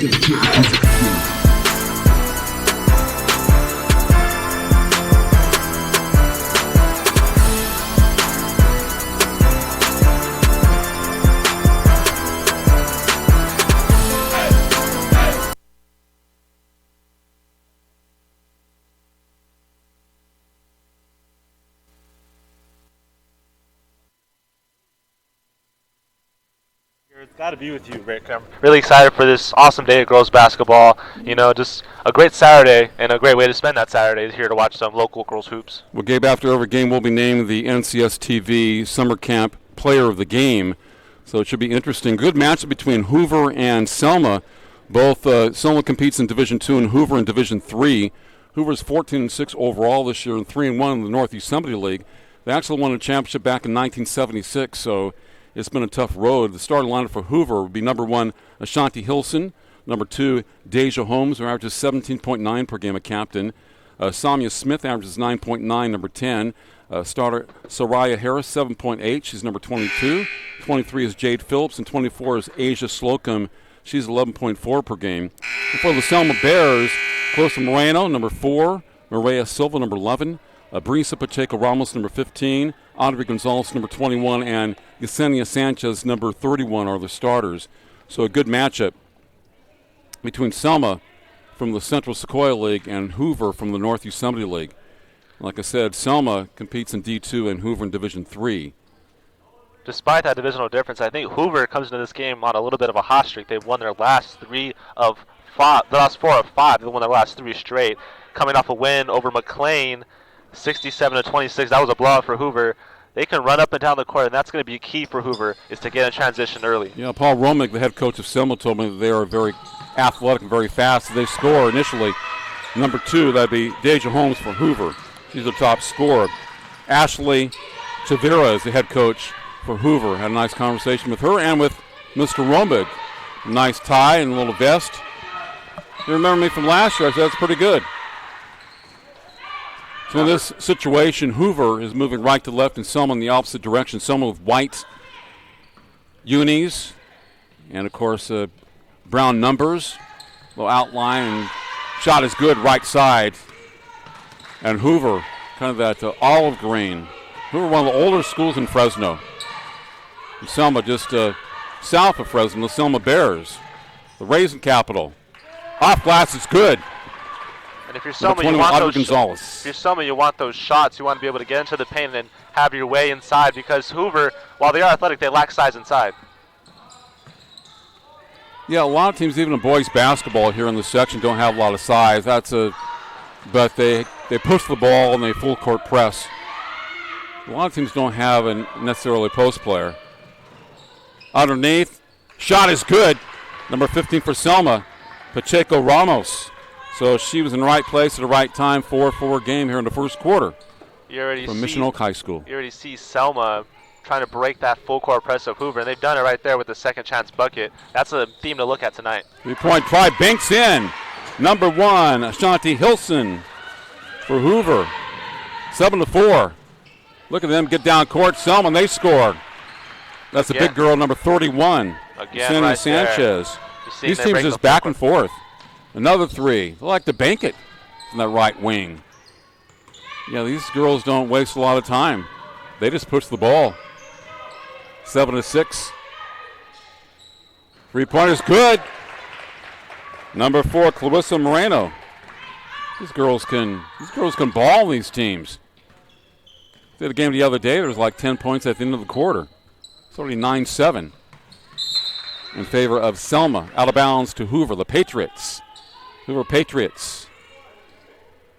It's got to be with you, Rick. I'm really excited for this awesome day of girls basketball. You know, just a great Saturday and a great way to spend that Saturday is here to watch some local girls hoops. Well, Gabe, after every game, we'll be named the NCSTV Summer Camp Player of the Game, so it should be interesting. Good matchup between Hoover and Selma. Both Selma competes in Division II and Hoover in Division III. Hoover's 14-6 overall this year and 3-1 in the Northeast Assembly League. They actually won a championship back in 1976, so it's been a tough road. The starting lineup for Hoover would be number 1, Ashanti Hilson. Number 2, Deja Holmes, who averages 17.9 per game, a captain. Samia Smith averages 9.9, number 10. Starter Soraya Harris, 7.8. She's number 22. 23 is Jade Phillips, and 24 is Asia Slocum. She's 11.4 per game. And for the Selma Bears, Clarissa Moreno, number 4. Maria Silva, number 11. Brisa Pacheco Ramos, number 15. Audrey Gonzalez, number 21. And Yesenia Sanchez, number 31, are the starters. So a good matchup between Selma from the Central Sequoia League and Hoover from the Northeast Assembly League. Like I said, Selma competes in D2 and Hoover in Division III. Despite that divisional difference, I think Hoover comes into this game on a little bit of a hot streak. They've won their last 4 of 5. They've won their last 3 straight. Coming off a win over McLean, 67-26. That was a blowout for Hoover. They can run up and down the court, and that's going to be key for Hoover, is to get in transition early. Yeah, Paul Romig, the head coach of Selma, told me that they are very athletic and very fast. They score initially. Number 2, that'd be Deja Holmes for Hoover. She's the top scorer. Ashley Chavira is the head coach for Hoover. Had a nice conversation with her and with Mr. Romig. Nice tie and a little vest. You remember me from last year? I said that's pretty good. So in this situation, Hoover is moving right to left and Selma in the opposite direction. Selma with white unis and, of course, brown numbers. Little outline, and shot is good right side. And Hoover, kind of that olive green. Hoover, one of the older schools in Fresno. And Selma just south of Fresno, the Selma Bears, the Raisin capital. Off glass is good. And if you're Selma, you want those shots. You want to be able to get into the paint and have your way inside, because Hoover, while they are athletic, they lack size inside. Yeah, a lot of teams, even in boys basketball here in the section, don't have a lot of size. But they push the ball and they full court press. A lot of teams don't have a necessarily post player. Underneath, shot is good. Number 15 for Selma, Pacheco Ramos. So she was in the right place at the right time. 4-4 game here in the first quarter from Mission Oak High School. You already see Selma trying to break that full court press of Hoover, and they've done it right there with the second chance bucket. That's a theme to look at tonight. 3-point try, banks in. Number 1, Ashanti Hilson for Hoover. 7-4. Look at them get down court. Selma, and they score. That's a big girl, number 31. Again, right Sanchez. These teams just back and forth. Another 3. They like to bank it from that right wing. Yeah, these girls don't waste a lot of time. They just push the ball. 7-6. 3-pointer's good. Number 4, Clarissa Moreno. These girls can ball these teams. They had a game the other day. There was like 10 points at the end of the quarter. It's already 9-7 in favor of Selma. Out of bounds to Hoover, the Patriots. Hoover Patriots.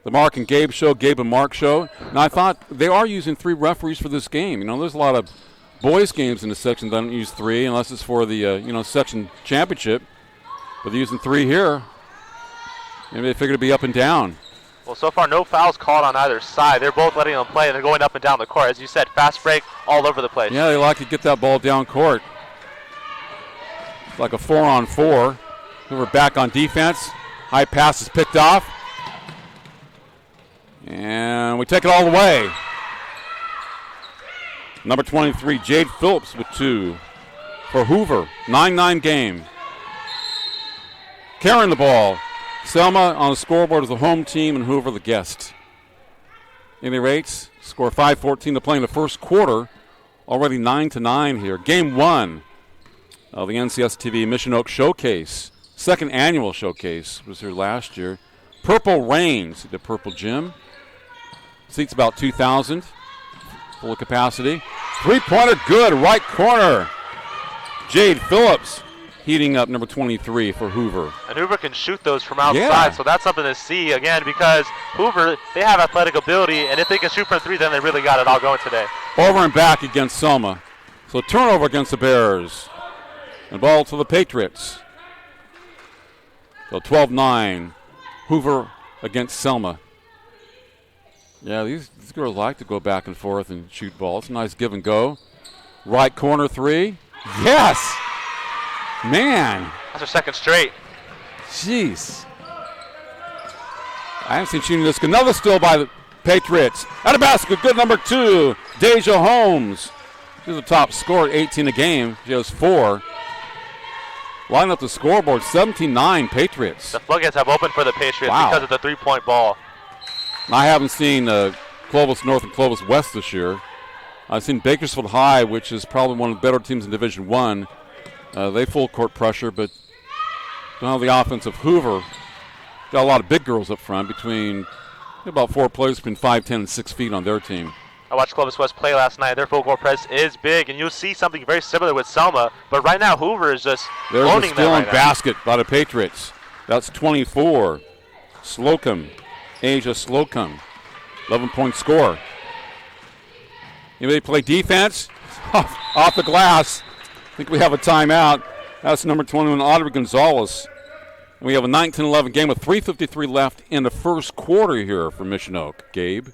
The Mark and Gabe show, Gabe and Mark show. Now, I thought they are using 3 referees for this game. You know, there's a lot of boys' games in the section that don't use 3 unless it's for the, section championship. But they're using 3 here. Maybe they figured it'd be up and down. Well, so far, no fouls called on either side. They're both letting them play, and they're going up and down the court. As you said, fast break all over the place. Yeah, they like to get that ball down court. It's like a 4-on-4. Hoover back on defense. High pass is picked off. And we take it all the way. Number 23, Jade Phillips with 2 for Hoover. 9-9 game. carrying the ball. Selma on the scoreboard is the home team and Hoover the guest. Any rates? Score 5:14 to play in the first quarter. Already 9-9 here. Game 1 of the NCS TV Mission Oak Showcase. Second annual showcase was here last year. Purple Rain, see the purple gym. Seats about 2,000. Full capacity. Three-pointer good, right corner. Jade Phillips heating up number 23 for Hoover. And Hoover can shoot those from outside, so that's something to see, again, because Hoover, they have athletic ability, and if they can shoot from 3, then they really got it all going today. Over and back against Selma. So turnover against the Bears. And ball to the Patriots. So 12-9. Hoover against Selma. Yeah, these girls like to go back and forth and shoot balls. Nice give and go. Right corner 3. Yes! Man. That's her second straight. Jeez. I haven't seen shooting this good. Another steal by the Patriots. Out of basket, good number 2. Deja Holmes. She's the top scorer at 18 a game. She has 4. Line up the scoreboard, 17-9 Patriots. The floodgates have opened for the Patriots because of the three-point ball. I haven't seen Clovis North and Clovis West this year. I've seen Bakersfield High, which is probably one of the better teams in Division I. They full court pressure, but don't have the offense of Hoover. Got a lot of big girls up front, between about 4 players between 5'10" and 6 feet on their team. I watched Clovis West play last night. Their full court press is big, and you'll see something very similar with Selma. But right now, Hoover is just owning them right now. Basket by the Patriots. That's 24. Slocum, Asia Slocum, 11-point score. Anybody play defense? Off the glass. I think we have a timeout. That's number 21, Audrey Gonzalez. And we have a 19-11 game with 3:53 left in the first quarter here for Mission Oak. Gabe?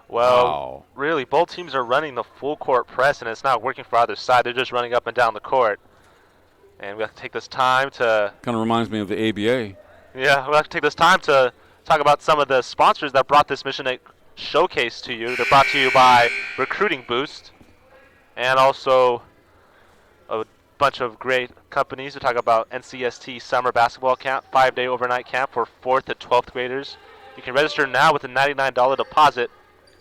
Well, really, both teams are running the full court press, and it's not working for either side. They're just running up and down the court. And we have to take this time to... Kind of reminds me of the ABA. Yeah, we have to take this time to talk about some of the sponsors that brought this Mission Oak Showcase to you. They're brought to you by Recruiting Boost and also a bunch of great companies. We talk about NCST Summer Basketball Camp, 5-day overnight camp for 4th to 12th graders. You can register now with a $99 deposit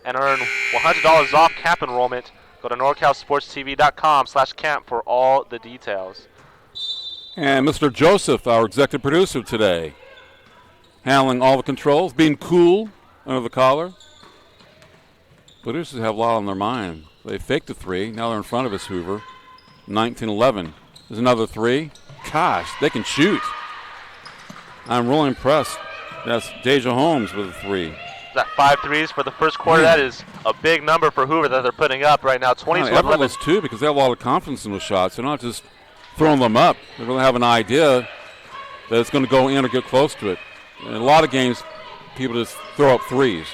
and earn $100 off camp enrollment. Go to NorCalSportsTV.com/camp for all the details. And Mr. Joseph, our executive producer today, handling all the controls, being cool under the collar. Producers have a lot on their mind. They faked the 3. Now they're in front of us, Hoover. 19-11. There's another 3. Gosh, they can shoot. I'm really impressed. That's Deja Holmes with a 3. That 5 threes for the first quarter. That is a big number for Hoover that they're putting up right now. 22-11. Too, because they have a lot of confidence in those shots. They're not just throwing them up. They really have an idea that it's going to go in or get close to it. In a lot of games, people just throw up 3s.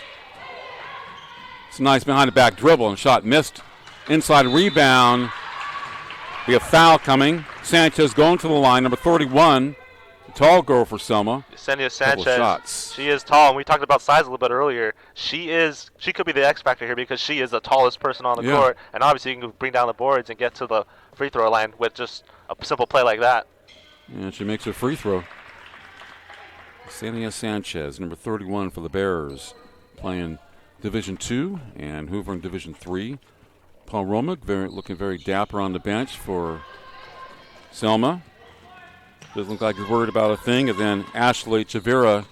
It's a nice behind the back dribble and shot missed. Inside rebound. We have foul coming. Sanchez going to the line, number 31. Tall girl for Selma. Yesenia Sanchez, she is tall, and we talked about size a little bit earlier. She could be the X factor here because she is the tallest person on the court, and obviously you can bring down the boards and get to the free throw line with just a simple play like that. Yeah, she makes a free throw. Yesenia Sanchez, number 31 for the Bears, playing Division II and Hoover in Division III. Paul Romick looking very dapper on the bench for Selma. Doesn't look like he's worried about a thing. And then Ashley Chavira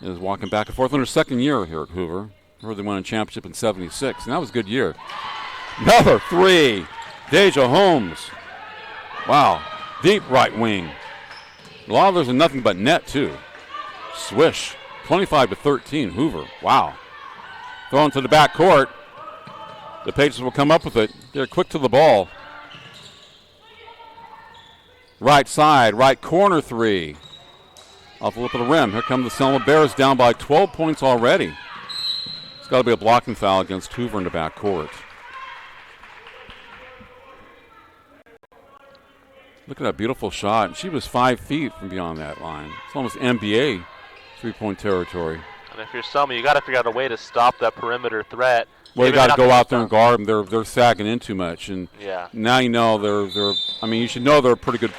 is walking back and forth in her second year here at Hoover. I heard they won a championship in '76, and that was a good year. Another 3. Deja Holmes. Wow. Deep right wing. A lot of those are nothing but net, too. Swish. 25-13, Hoover. Wow. Thrown to the back court. The Patriots will come up with it. They're quick to the ball. Right side, right corner 3. Off the lip of the rim. Here come the Selma Bears down by 12 points already. It's got to be a blocking foul against Hoover in the back court. Look at that beautiful shot. She was 5 feet from beyond that line. It's almost NBA three-point territory. And if you're Selma, you got to figure out a way to stop that perimeter threat. Well, you got to go out there and guard them. They're sagging in too much, and yeah. Now you know they're. I mean, you should know they're a pretty good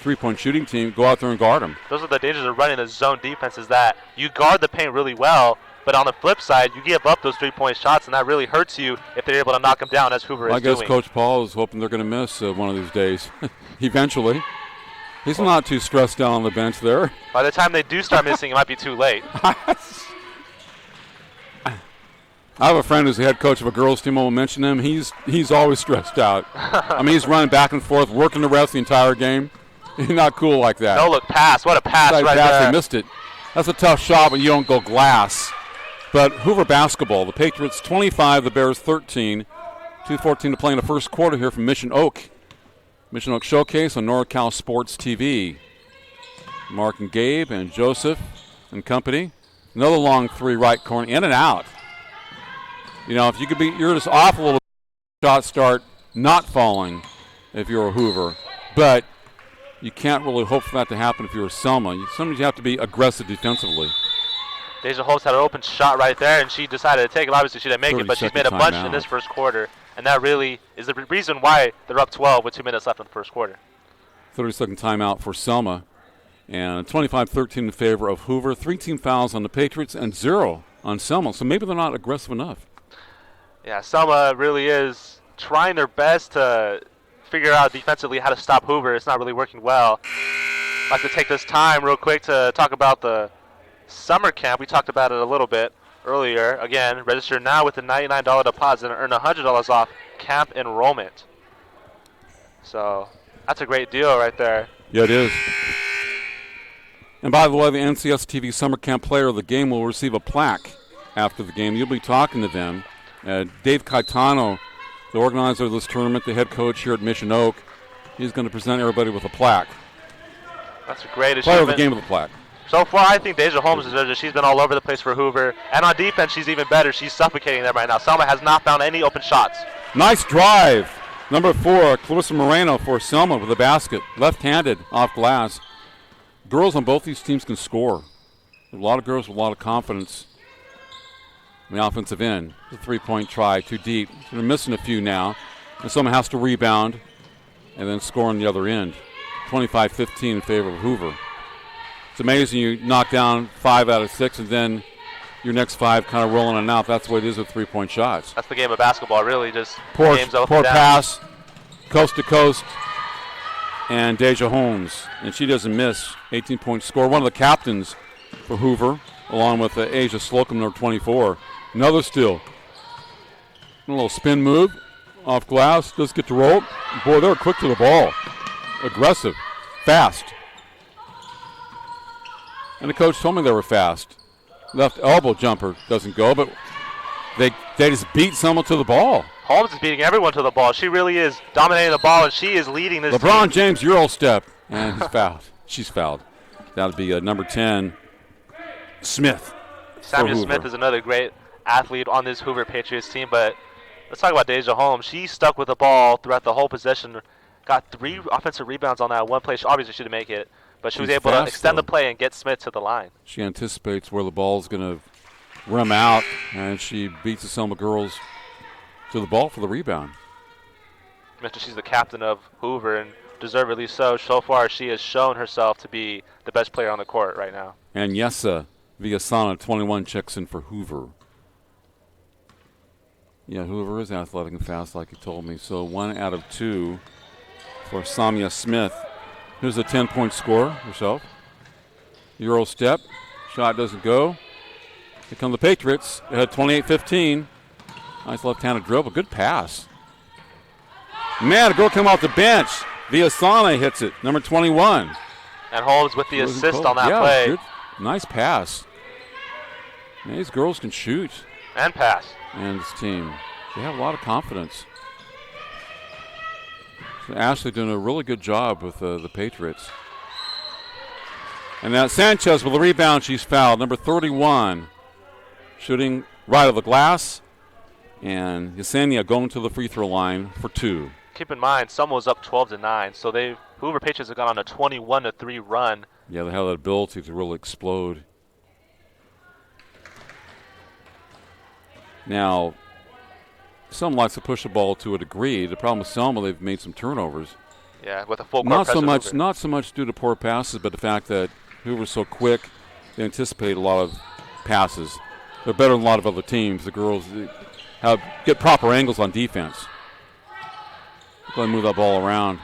three-point shooting team, go out there and guard them. Those are the dangers of running the zone defense, is that you guard the paint really well, but on the flip side, you give up those three-point shots, and that really hurts you if they're able to knock them down, as Hoover is doing. I guess Coach Paul is hoping they're going to miss one of these days. Eventually. He's not too stressed out on the bench there. By the time they do start missing, it might be too late. I have a friend who's the head coach of a girls' team. I won't mention him. He's always stressed out. I mean, he's running back and forth, working the refs the entire game. He's not cool like that. No look pass. What a pass right there. They missed it. That's a tough shot when you don't go glass. But Hoover basketball, the Patriots 25, the Bears 13. 2:14 to play in the first quarter here from Mission Oak. Mission Oak Showcase on NorCal Sports TV. Mark and Gabe and Joseph and company. Another long three right corner, in and out. You know, if you could be, you're just off a little bit, shot start not falling if you're a Hoover. But you can't really hope for that to happen if you're a Selma. Sometimes you have to be aggressive defensively. Deja Holmes had an open shot right there, and she decided to take it. Obviously, she didn't make it, but she's made a bunch in this first quarter. And that really is the reason why they're up 12 with 2 minutes left in the first quarter. 30-second timeout for Selma. And 25-13 in favor of Hoover. 3 team fouls on the Patriots and 0 on Selma. So maybe they're not aggressive enough. Yeah, Selma really is trying their best to figure out defensively how to stop Hoover. It's not really working well. I'd like to take this time real quick to talk about the summer camp. We talked about it a little bit earlier. Again, register now with a $99 deposit and earn $100 off camp enrollment. So that's a great deal right there. Yeah, it is. And by the way, the NCS TV Summer Camp Player of the Game will receive a plaque after the game. You'll be talking to them. Dave Caetano, the organizer of this tournament, the head coach here at Mission Oak, he's going to present everybody with a plaque. That's a great achievement. Player of the game with a plaque. So far, I think Deja Holmes is she's been all over the place for Hoover. And on defense, she's even better. She's suffocating them right now. Selma has not found any open shots. Nice drive. Number 4, Clarissa Moreno for Selma with a basket. Left-handed off glass. Girls on both these teams can score. A lot of girls with a lot of confidence. On the offensive end, the three-point try, too deep. They're missing a few now. And someone has to rebound and then score on the other end. 25-15 in favor of Hoover. It's amazing you knock down 5 out of 6 and then your next 5 kind of rolling in and out. That's the way it is with three-point shots. That's the game of basketball, really. Just poor games up and down. Pass, coast to coast, and Deja Holmes. And she doesn't miss. 18-point score. One of the captains for Hoover, along with Asia Slocum, number 24. Another steal. A little spin move off glass. Just get to roll. Boy, they're quick to the ball. Aggressive. Fast. And the coach told me they were fast. Left elbow jumper doesn't go, but they just beat someone to the ball. Holmes is beating everyone to the ball. She really is dominating the ball, and she is leading this LeBron team. James Euro step, and he's fouled. She's fouled. That would be number 10, Smith. Samuel Smith is another great athlete on this Hoover Patriots team, but let's talk about Deja Holmes. She stuck with the ball throughout the whole possession, got 3 offensive rebounds on that one play. She obviously should have made it, but she was able to extend the play and get Smith to the line. She anticipates where the ball's going to rim out, and she beats the Selma girls to the ball for the rebound. She's the captain of Hoover, and deservedly so. So far, she has shown herself to be the best player on the court right now. And Yessa Villasana, 21, checks in for Hoover. Yeah, Hoover is athletic and fast, like he told me. So 1 out of 2 for Samia Smith. Here's a 10-point score herself. Euro step. Shot doesn't go. Here come the Patriots. They had 28-15. Nice left-handed dribble. Good pass. Man, a girl came off the bench. Villasana hits it. Number 21. And Holmes with the assist on that play. Good. Nice pass. Man, these girls can shoot. And pass. And this team, they have a lot of confidence. So Ashley doing a really good job with the Patriots. And now Sanchez with the rebound. She's fouled. Number 31. Shooting right of the glass. And Yesenia going to the free throw line for 2. Keep in mind, Selma was up 12-9, so Hoover Patriots have gone on a 21-3 run. Yeah, they have that ability to really explode. Now, Selma likes to push the ball to a degree. The problem with Selma, they've made some turnovers. Yeah, with a full court press of Hoover. Not so much due to poor passes, but the fact that Hoover's so quick, they anticipate a lot of passes. They're better than a lot of other teams. The girls get proper angles on defense. Go ahead and move that ball around.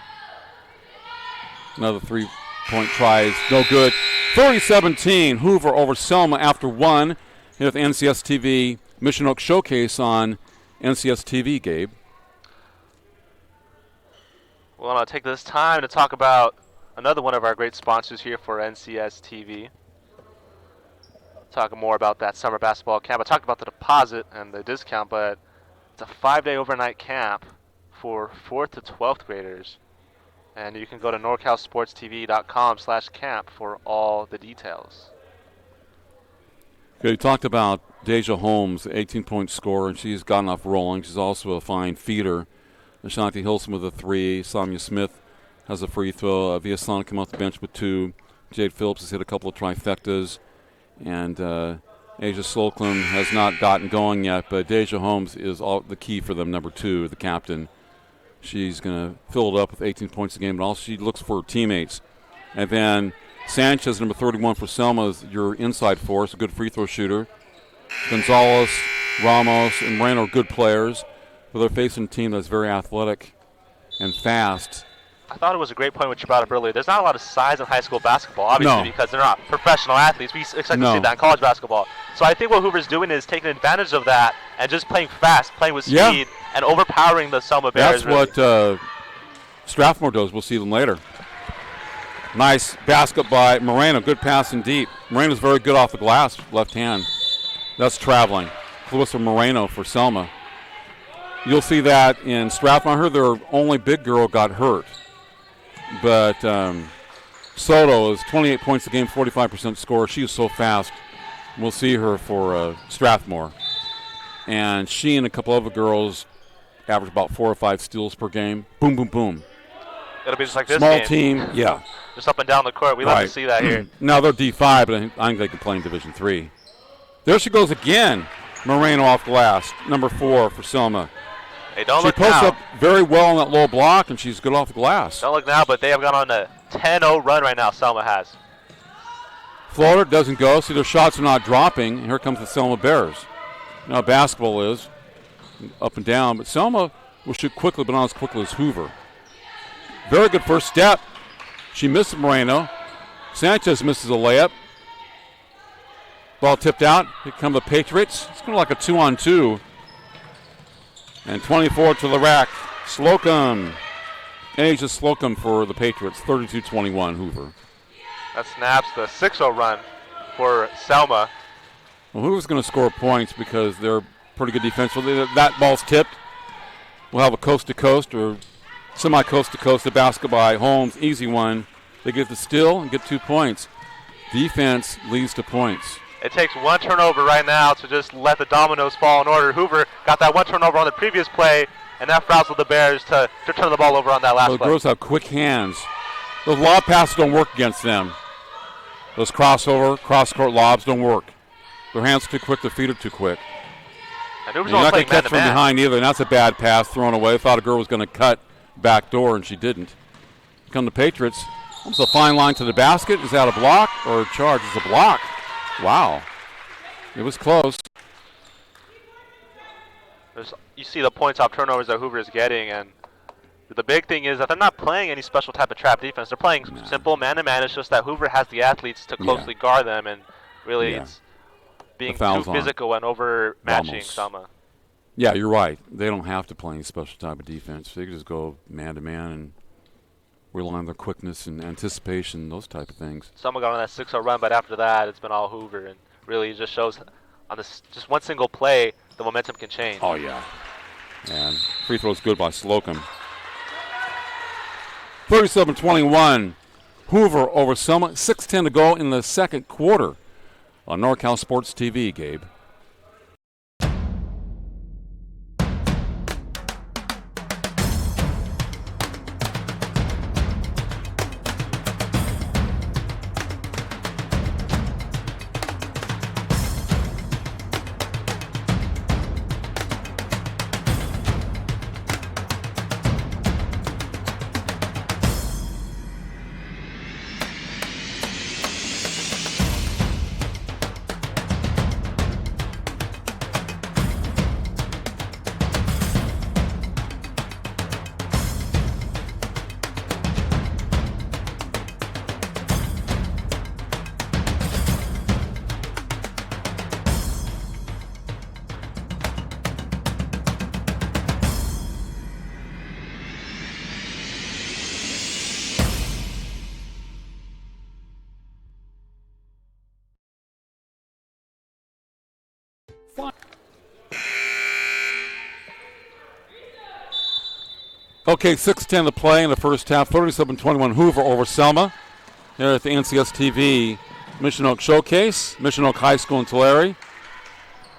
Another three-point try is no good. 30-17, Hoover over Selma after one. Here at the NCS TV Mission Oak Showcase on NCS TV, Gabe. We want to take this time to talk about another one of our great sponsors here for NCS TV. Talking more about that summer basketball camp. I talked about the deposit and the discount, but it's a 5-day overnight camp for 4th to 12th graders. And you can go to NorCalSportsTV.com/camp for all the details. Okay, you talked about Deja Holmes, 18-point scorer, and she's gotten off rolling. She's also a fine feeder. Ashanti Hilson with a 3. Sonia Smith has a free throw. Viasana come off the bench with 2. Jade Phillips has hit a couple of trifectas. And Asia Slocum has not gotten going yet, but Deja Holmes is the key for them, number 2, the captain. She's going to fill it up with 18 points a game, but also she looks for her teammates. And then Sanchez, number 31 for Selma, is your inside force, a good free throw shooter. Gonzalez, Ramos, and Moreno are good players. But they're facing a team that's very athletic and fast. I thought it was a great point which you brought up earlier. There's not a lot of size in high school basketball, obviously, because they're not professional athletes. We expect to see that in college basketball. So I think what Hoover's doing is taking advantage of that and just playing fast, playing with speed, and overpowering the Selma Bears. That's what Strathmore does. We'll see them later. Nice basket by Moreno. Good passing deep. Moreno's very good off the glass, left hand. That's traveling. Clarissa Moreno for Selma. You'll see that in Strathmore. I heard their only big girl got hurt. But Soto is 28 points a game, 45% score. She is so fast. We'll see her for Strathmore. And she and a couple other girls average about 4 or 5 steals per game. Boom, boom, boom. It'll be just like this Small game. Team, yeah. Just up and down the court. We love to see that here. Now they're D5, but I think they can play in Division III. There she goes again. Moreno off glass, number 4 for Selma. Hey, don't she look posts now. up very well on that low block, and she's good off the glass. Don't look now, but they have gone on a 10-0 run right now, Selma has. Floater doesn't go. See, their shots are not dropping. And here comes the Selma Bears. You know how basketball is, up and down. But Selma will shoot quickly, but not as quickly as Hoover. Very good first step. She misses Moreno. Sanchez misses a layup. Ball tipped out. Here come the Patriots. It's kind of like a 2-on-2. And 24 to the rack. Slocum. Asia Slocum for the Patriots. 32-21 Hoover. That snaps the 6-0 run for Selma. Well, Hoover's going to score points because they're pretty good defensively. That ball's tipped. We'll have a coast-to-coast or semi-coast-to-coast. The basket by Holmes. Easy one. They get the steal and get 2 points. Defense leads to points. It takes one turnover right now to just let the dominoes fall in order. Hoover got that one turnover on the previous play, and that frazzled the Bears to turn the ball over on that last play. The girls have quick hands. Those lob passes don't work against them. Those cross-court lobs don't work. Their hands are too quick, their feet are too quick. And Hoover's you're not only going to playing catch from man-to-man. behind either, and that's a bad pass thrown away. Thought a girl was going to cut back door, and she didn't. Come the Patriots. Almost a fine line to the basket. Is that a block or a charge? It's a block. Wow. It was close. You see the points off turnovers that Hoover is getting, and the big thing is that they're not playing any special type of trap defense. They're playing simple man-to-man. It's just that Hoover has the athletes to closely guard them, and really it's being too physical and overmatching Selma. Yeah, you're right. They don't have to play any special type of defense. They can just go man-to-man and rely on their quickness and anticipation, those type of things. Selma got on that 6-0 run, but after that, it's been all Hoover, and really just shows on this just one single play, the momentum can change. Oh, yeah. And free throw's good by Slocum. 37-21, Hoover over Selma. 6:10 to go in the second quarter on NorCal Sports TV, Gabe. Okay, 6:10 to play in the first half. 37-21 Hoover over Selma. Here at the NCS TV Mission Oak Showcase. Mission Oak High School in Tulare.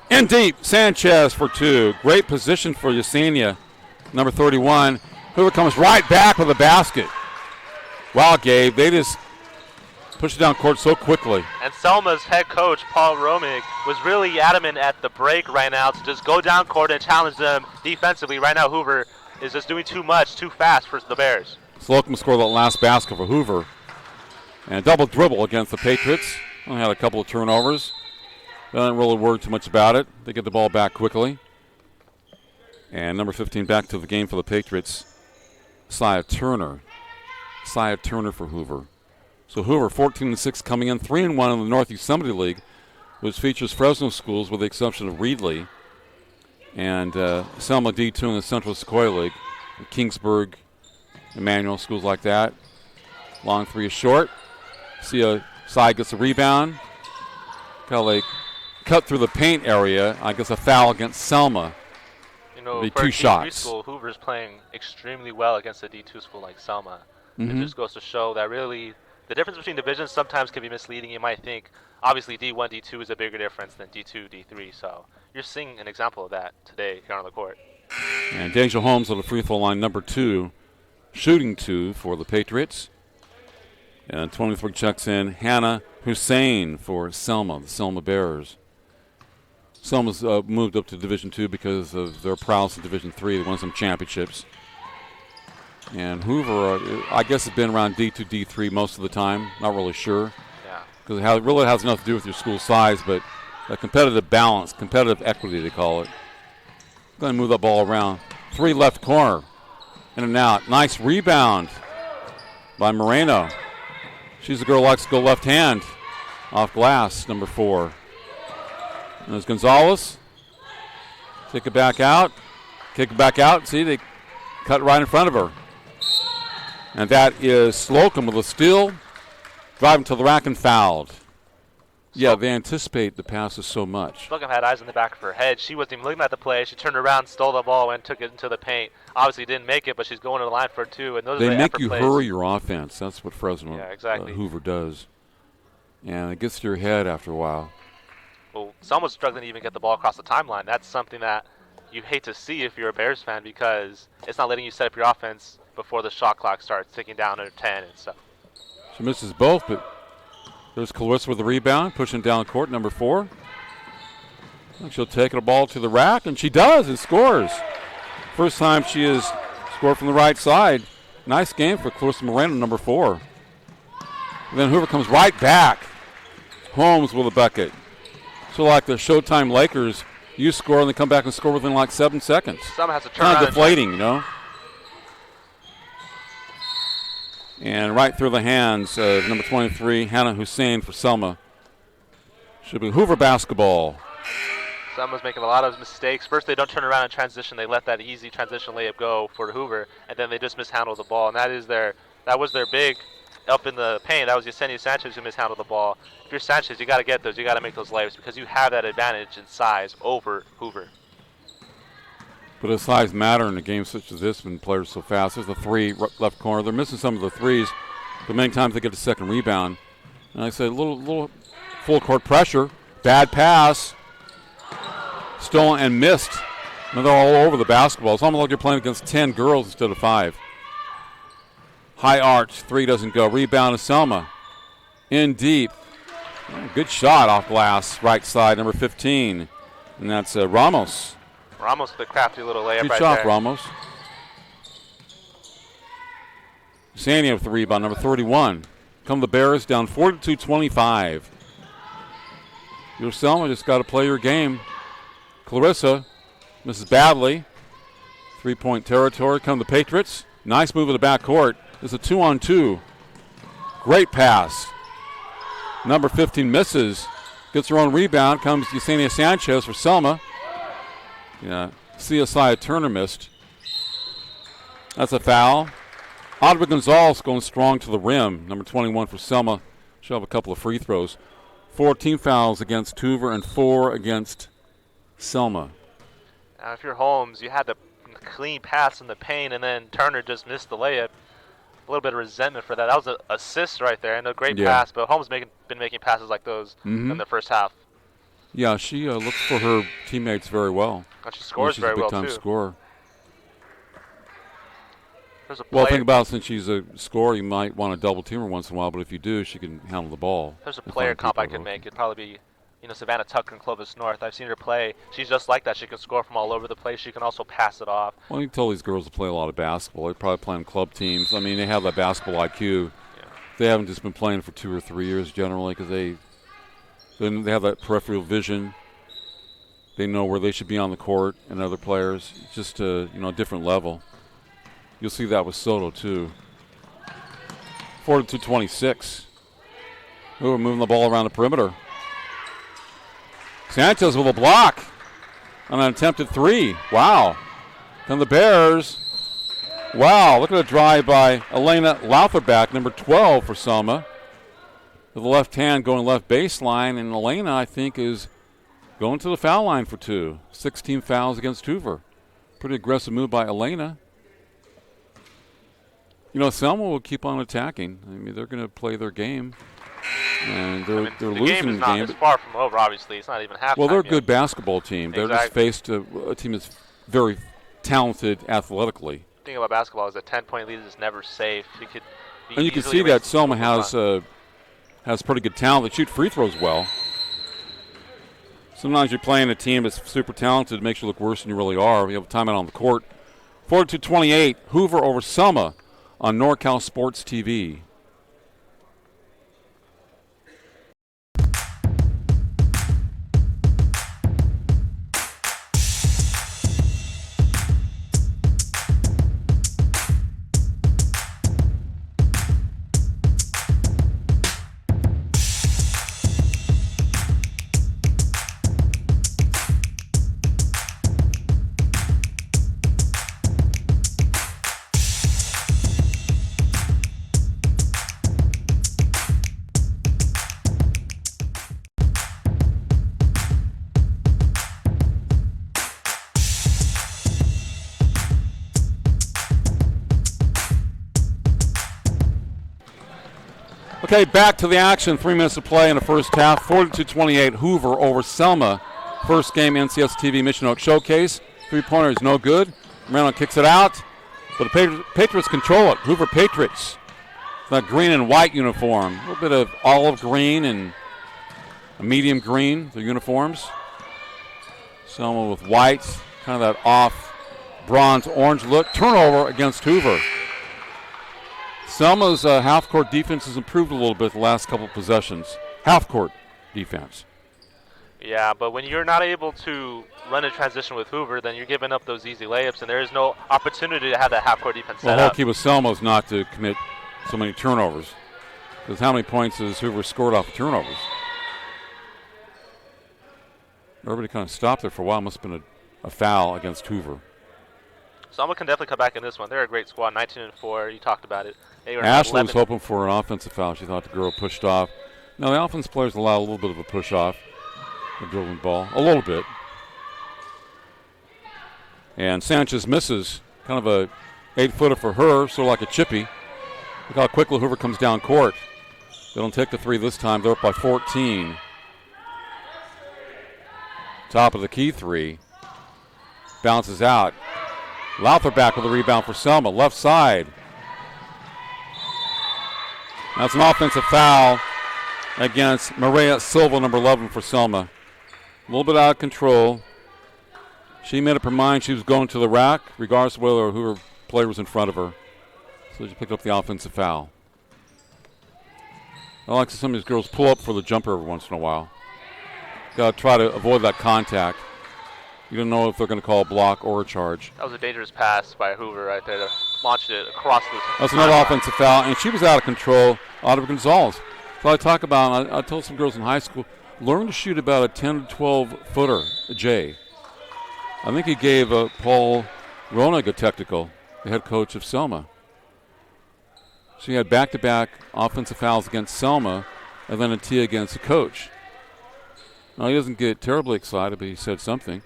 In deep, Sanchez for two. Great position for Yesenia, number 31. Hoover comes right back with a basket. Wow, Gabe, they just pushed it down court so quickly. And Selma's head coach, Paul Romig, was really adamant at the break right now to just go down court and challenge them defensively. Right now, Hoover is just doing too much, too fast for the Bears. Slocum scored that last basket for Hoover. And double dribble against the Patriots. Only had a couple of turnovers. They didn't really worry too much about it. They get the ball back quickly. And number 15 back to the game for the Patriots. Sia Turner. Sia Turner for Hoover. So Hoover 14-6 coming in, 3-1 in the Northeast Summit League, which features Fresno schools with the exception of Reedley. And Selma D2 in the Central Sequoia League. Kingsburg, Emmanuel, schools like that. Long three is short. Sia gets a rebound. Kelly cut through the paint area. I guess a foul against Selma. You know, for for a two D3 shots. school, Hoover's playing extremely well against a D2 school like Selma. It just goes to show that really the difference between divisions sometimes can be misleading. You might think, obviously, D1, D2 is a bigger difference than D2, D3. So you're seeing an example of that today here on the court. And Deja Holmes on the free throw line, number 2, shooting 2 for the Patriots. And 23 checks in Hannah Hussein for Selma, the Selma Bears. Selma's moved up to Division II because of their prowess in Division III. They won some championships. And Hoover, I guess, has been around D2, D3 most of the time. Not really sure. Yeah. Because it really has enough to do with your school size, but a competitive balance, competitive equity, they call it. Going to move that ball around. 3 left corner. In and out. Nice rebound by Moreno. She's the girl who likes to go left hand. Off glass, number 4. And there's Gonzalez. Kick it back out. Kick it back out. See, they cut right in front of her. And that is Slocum with a steal. Driving to the rack and fouled. Yeah, they anticipate the passes so much. Slocum had eyes in the back of her head. She wasn't even looking at the play. She turned around, stole the ball, and took it into the paint. Obviously didn't make it, but she's going to the line for 2. And those they are the make effort you plays. hurry your offense. That's what Fresno exactly. Hoover does. And it gets to your head after a while. Well, someone's struggling to even get the ball across the timeline. That's something that you hate to see if you're a Bears fan because it's not letting you set up your offense before the shot clock starts ticking down to 10 and stuff. She misses both, but there's Clarissa with the rebound, pushing down court, number 4. And she'll take the ball to the rack, and she does and scores. First time she has scored from the right side. Nice game for Clarissa Moreno, number 4. And then Hoover comes right back. Holmes with a bucket. So like the Showtime Lakers, you score and they come back and score within like 7 seconds. Someone has to turn Kind around of deflating, you know. And right through the hands of number 23, Hannah Hussein for Selma. Should be Hoover basketball. Selma's making a lot of mistakes. First, they don't turn around and transition. They let that easy transition layup go for Hoover, and then they just mishandle the ball. And that was their big up in the paint. That was Yesenia Sanchez who mishandled the ball. If you're Sanchez, you got to get those. You got to make those layups because you have that advantage in size over Hoover. But does size matter in a game such as this when players are so fast? There's the 3 left corner. They're missing some of the threes, but many times they get a second rebound. And I say a little full court pressure. Bad pass. Stolen and missed. And they're all over the basketball. It's almost like you're playing against 10 girls instead of 5. High arch. 3 doesn't go. Rebound to Selma. In deep. Good shot off glass. Right side, number 15. And that's Ramos. Ramos with a crafty little layup Good right shot, there. Ramos. Sania with the rebound, number 31. Come the Bears down 42-25. Your Selma just got to play your game. Clarissa, Mrs. Badley, 3-point territory. Come the Patriots. Nice move in the backcourt. It's a 2-on-2. Great pass. Number 15 misses. Gets her own rebound. Comes Yesenia Sanchez for Selma. Yeah, CSI Turner missed. That's a foul. Audrey Gonzalez going strong to the rim. Number 21 for Selma. She'll have a couple of free throws. 4 team fouls against Hoover and 4 against Selma. Now, if you're Holmes, you had to clean pass in the paint, and then Turner just missed the layup. A little bit of resentment for that. That was an assist right there and a great pass, but Holmes been making passes like those in the first half. Yeah, she looks for her teammates very well. And she scores very well, too. She's a big-time scorer. Well, think about it, since she's a scorer, you might want to double team her once in a while, but if you do, she can handle the ball. There's a player comp I could make. It'd probably be, Savannah Tucker and Clovis North. I've seen her play. She's just like that. She can score from all over the place. She can also pass it off. Well, you can tell these girls to play a lot of basketball. They probably play on club teams. I mean, they have that basketball IQ. Yeah. They haven't just been playing for 2 or 3 years generally because they have that peripheral vision. They know where they should be on the court and other players. It's just a different level. You'll see that with Soto, too. 42-26. We're moving the ball around the perimeter. Sanchez with a block on an attempted 3. Wow. Then the Bears. Wow, look at a drive by Elena Lautherbach, number 12 for Selma. With the left hand going left baseline, and Elena, I think, is going to the foul line for 2. 16 fouls against Hoover. Pretty aggressive move by Elena. Selma will keep on attacking. I mean, they're going to play their game. And they're losing game is not as far from over, obviously. It's not even halftime. Well, they're a good basketball team. They're just faced a team that's very talented athletically. The thing about basketball is a 10-point lead is never safe. And you can see that Selma has pretty good talent. They shoot free throws well. Sometimes you're playing a team that's super talented. It makes you look worse than you really are. You have a timeout on the court. 42-28, Hoover over Selma on NorCal Sports TV. Okay, back to the action. 3 minutes to play in the first half. 42-28, Hoover over Selma. First game NCS TV Mission Oak Showcase. 3-pointer is no good. Maryland kicks it out, but the Patriots control it. Hoover Patriots. That green and white uniform. A little bit of olive green and a medium green, the uniforms. Selma with white, kind of that off bronze orange look. Turnover against Hoover. Selma's half-court defense has improved a little bit the last couple of possessions. Half-court defense. Yeah, but when you're not able to run a transition with Hoover, then you're giving up those easy layups, and there is no opportunity to have that half-court defense set up. The whole key with Selma is not to commit so many turnovers. Because how many points has Hoover scored off of turnovers? Everybody kind of stopped there for a while. Must have been a foul against Hoover. Selma can definitely come back in this one. They're a great squad, 19-4. You talked about it. Ashley was hoping for an offensive foul. She thought the girl pushed off. Now, the offense players allow a little bit of a push off, the dribbling ball, a little bit. And Sanchez misses, kind of a 8-footer for her, sort of like a chippy. Look how quickly Hoover comes down court. They don't take the 3 this time. They're up by 14. Top of the key 3. Bounces out. Lautherbach with a rebound for Selma, left side. That's an offensive foul against Maria Silva, number 11 for Selma. A little bit out of control. She made up her mind she was going to the rack, regardless of whether Hoover player was in front of her. So she picked up the offensive foul. I like to see some of these girls pull up for the jumper every once in a while. Got to try to avoid that contact. You don't know if they're going to call a block or a charge. That was a dangerous pass by Hoover right there to launch it across the That's another offensive foul, and she was out of control. Oliver Gonzalez. So I talk about, I told some girls in high school, learn to shoot about a 10 to 12-footer, a J. I think he gave Paul Ronig a technical, the head coach of Selma. She had back-to-back offensive fouls against Selma and then a T against the coach. Now, he doesn't get terribly excited, but he said something.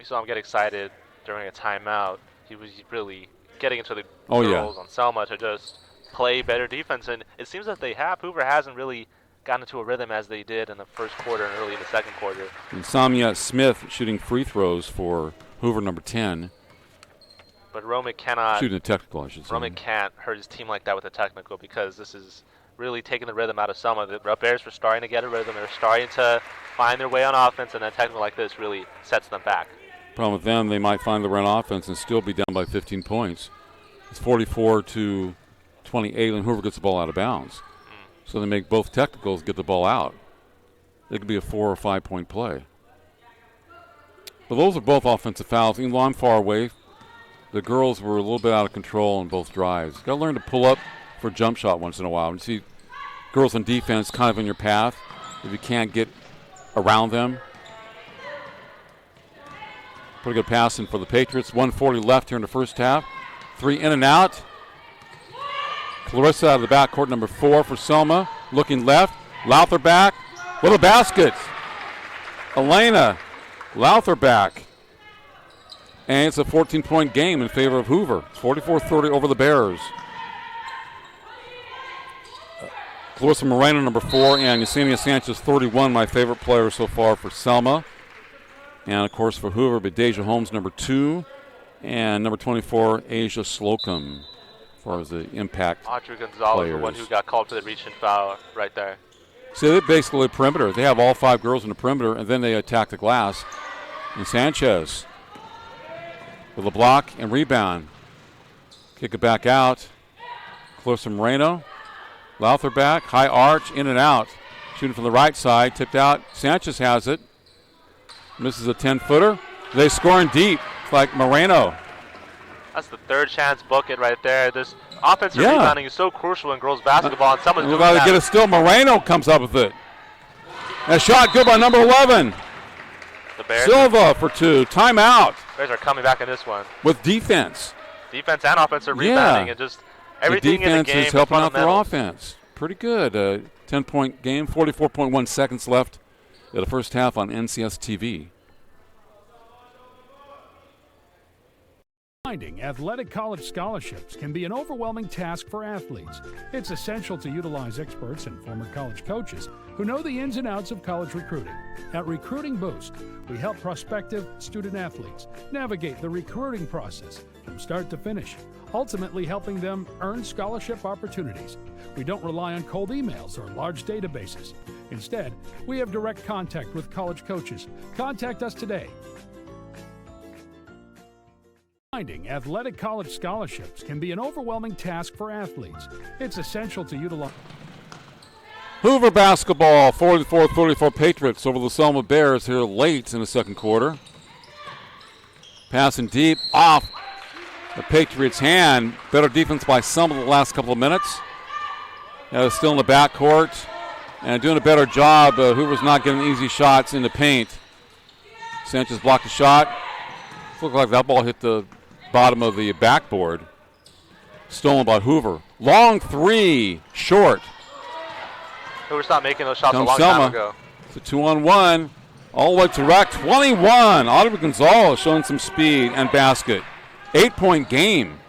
we saw him get excited during a timeout. He was really getting into the Oh, girls on Selma to just play better defense, and it seems that they have. Hoover hasn't really gotten into a rhythm as they did in the first quarter and early in the second quarter. And Samia Smith shooting free throws for Hoover, number 10. But Romick cannot. Shooting a technical, I should say. Romick can't hurt his team like that with a technical, because this is really taking the rhythm out of Selma. The Bears were starting to get a rhythm. They're starting to find their way on offense, and then technical like this really sets them back. Problem with them, they might find the run offense and still be down by 15 points. It's 44-28, and Hoover gets the ball out of bounds. So they make both technicals get the ball out. It could be a 4 or 5 point play. But those are both offensive fouls. Even though I'm far away, the girls were a little bit out of control on both drives. Got to learn to pull up for a jump shot once in a while. And see girls on defense kind of in your path if you can't get around them. Pretty good passing for the Patriots. 1:40 left here in the first half. 3 in and out. Clarissa out of the backcourt, number 4 for Selma. Looking left. Lowther back with a basket. Elena Lowther back. And it's a 14-point game in favor of Hoover. 44-30 over the Bears. Clarissa Moreno, number 4, and Yesenia Sanchez, 31, my favorite player so far for Selma. And, of course, for Hoover, Bedeja Holmes, number 2, and number 24, Asia Slocum, as far as the impact Audrey Gonzalez, players. the one who got called for the reach and foul right there. See, they're basically a perimeter. They have all 5 girls in the perimeter, and then they attack the glass. And Sanchez with a block and rebound. Kick it back out. Clarissa Moreno. Lowther back. High arch, in and out. Shooting from the right side. Tipped out. Sanchez has it. Misses a 10-footer. They scoring deep. It's like Moreno. That's the third chance bucket right there. This offensive rebounding is so crucial in girls basketball, and someone's doing to that. Get it still. Moreno comes up with it. A shot good by number 11. The Bears Silva for 2. Timeout. Bears are coming back in this one. With defense. Defense and offensive rebounding, and just everything the in the defense game. is helping out their fundamentals. offense. Pretty good. 10-point game. 44.1 seconds left in the first half on NCS TV. Finding athletic college scholarships can be an overwhelming task for athletes. It's essential to utilize experts and former college coaches who know the ins and outs of college recruiting. At Recruiting Boost, we help prospective student athletes navigate the recruiting process from start to finish, ultimately helping them earn scholarship opportunities. We don't rely on cold emails or large databases. Instead, we have direct contact with college coaches. Contact us today. Finding athletic college scholarships can be an overwhelming task for athletes. It's essential to utilize. Hoover basketball, 44-34 Patriots over the Selma Bears here late in the second quarter. Passing deep off the Patriots' hand. Better defense by Selma the last couple of minutes. Still in the backcourt and doing a better job. Hoover's not getting easy shots in the paint. Sanchez blocked the shot. Looked like that ball hit the bottom of the backboard. Stolen by Hoover. Long 3, short. Hoover stopped making those shots Comes a long Selma. time ago. It's a 2-on-1. All the way to rack 21. Audrey Gonzalez showing some speed and basket. 8-point game.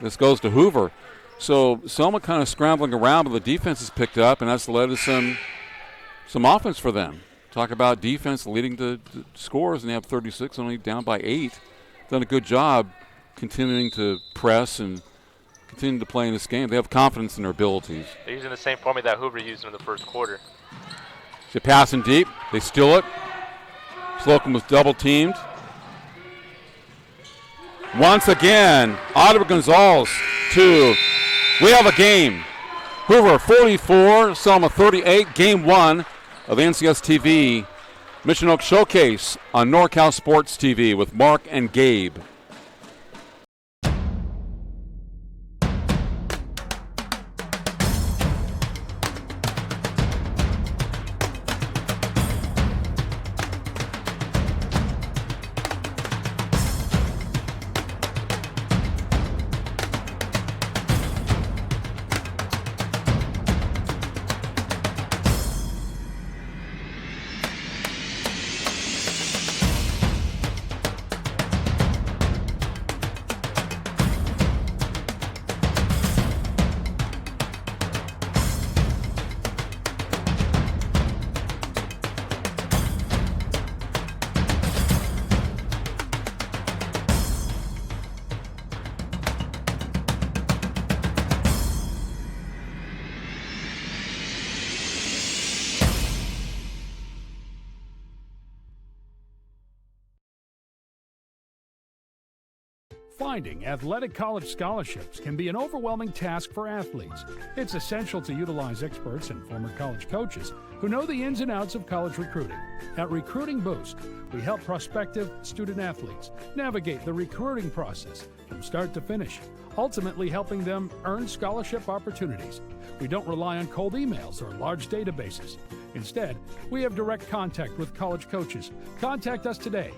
This goes to Hoover. So Selma kind of scrambling around, but the defense has picked up, and that's led to some offense for them. Talk about defense leading to scores, and they have 36, only down by 8. Done a good job continuing to press and continue to play in this game. They have confidence in their abilities. They're using the same formula that Hoover used in the first quarter. They're passing deep. They steal it. Slocum was double teamed. Once again, Audrey Gonzalez, 2. We have a game. Hoover 44, Selma 38, game 1 of NCS TV Mission Oak Showcase on NorCal Sports TV with Mark and Gabe. Finding athletic college scholarships can be an overwhelming task for athletes. It's essential to utilize experts and former college coaches who know the ins and outs of college recruiting. At Recruiting Boost, we help prospective student athletes navigate the recruiting process from start to finish, ultimately helping them earn scholarship opportunities. We don't rely on cold emails or large databases. Instead, we have direct contact with college coaches. Contact us today.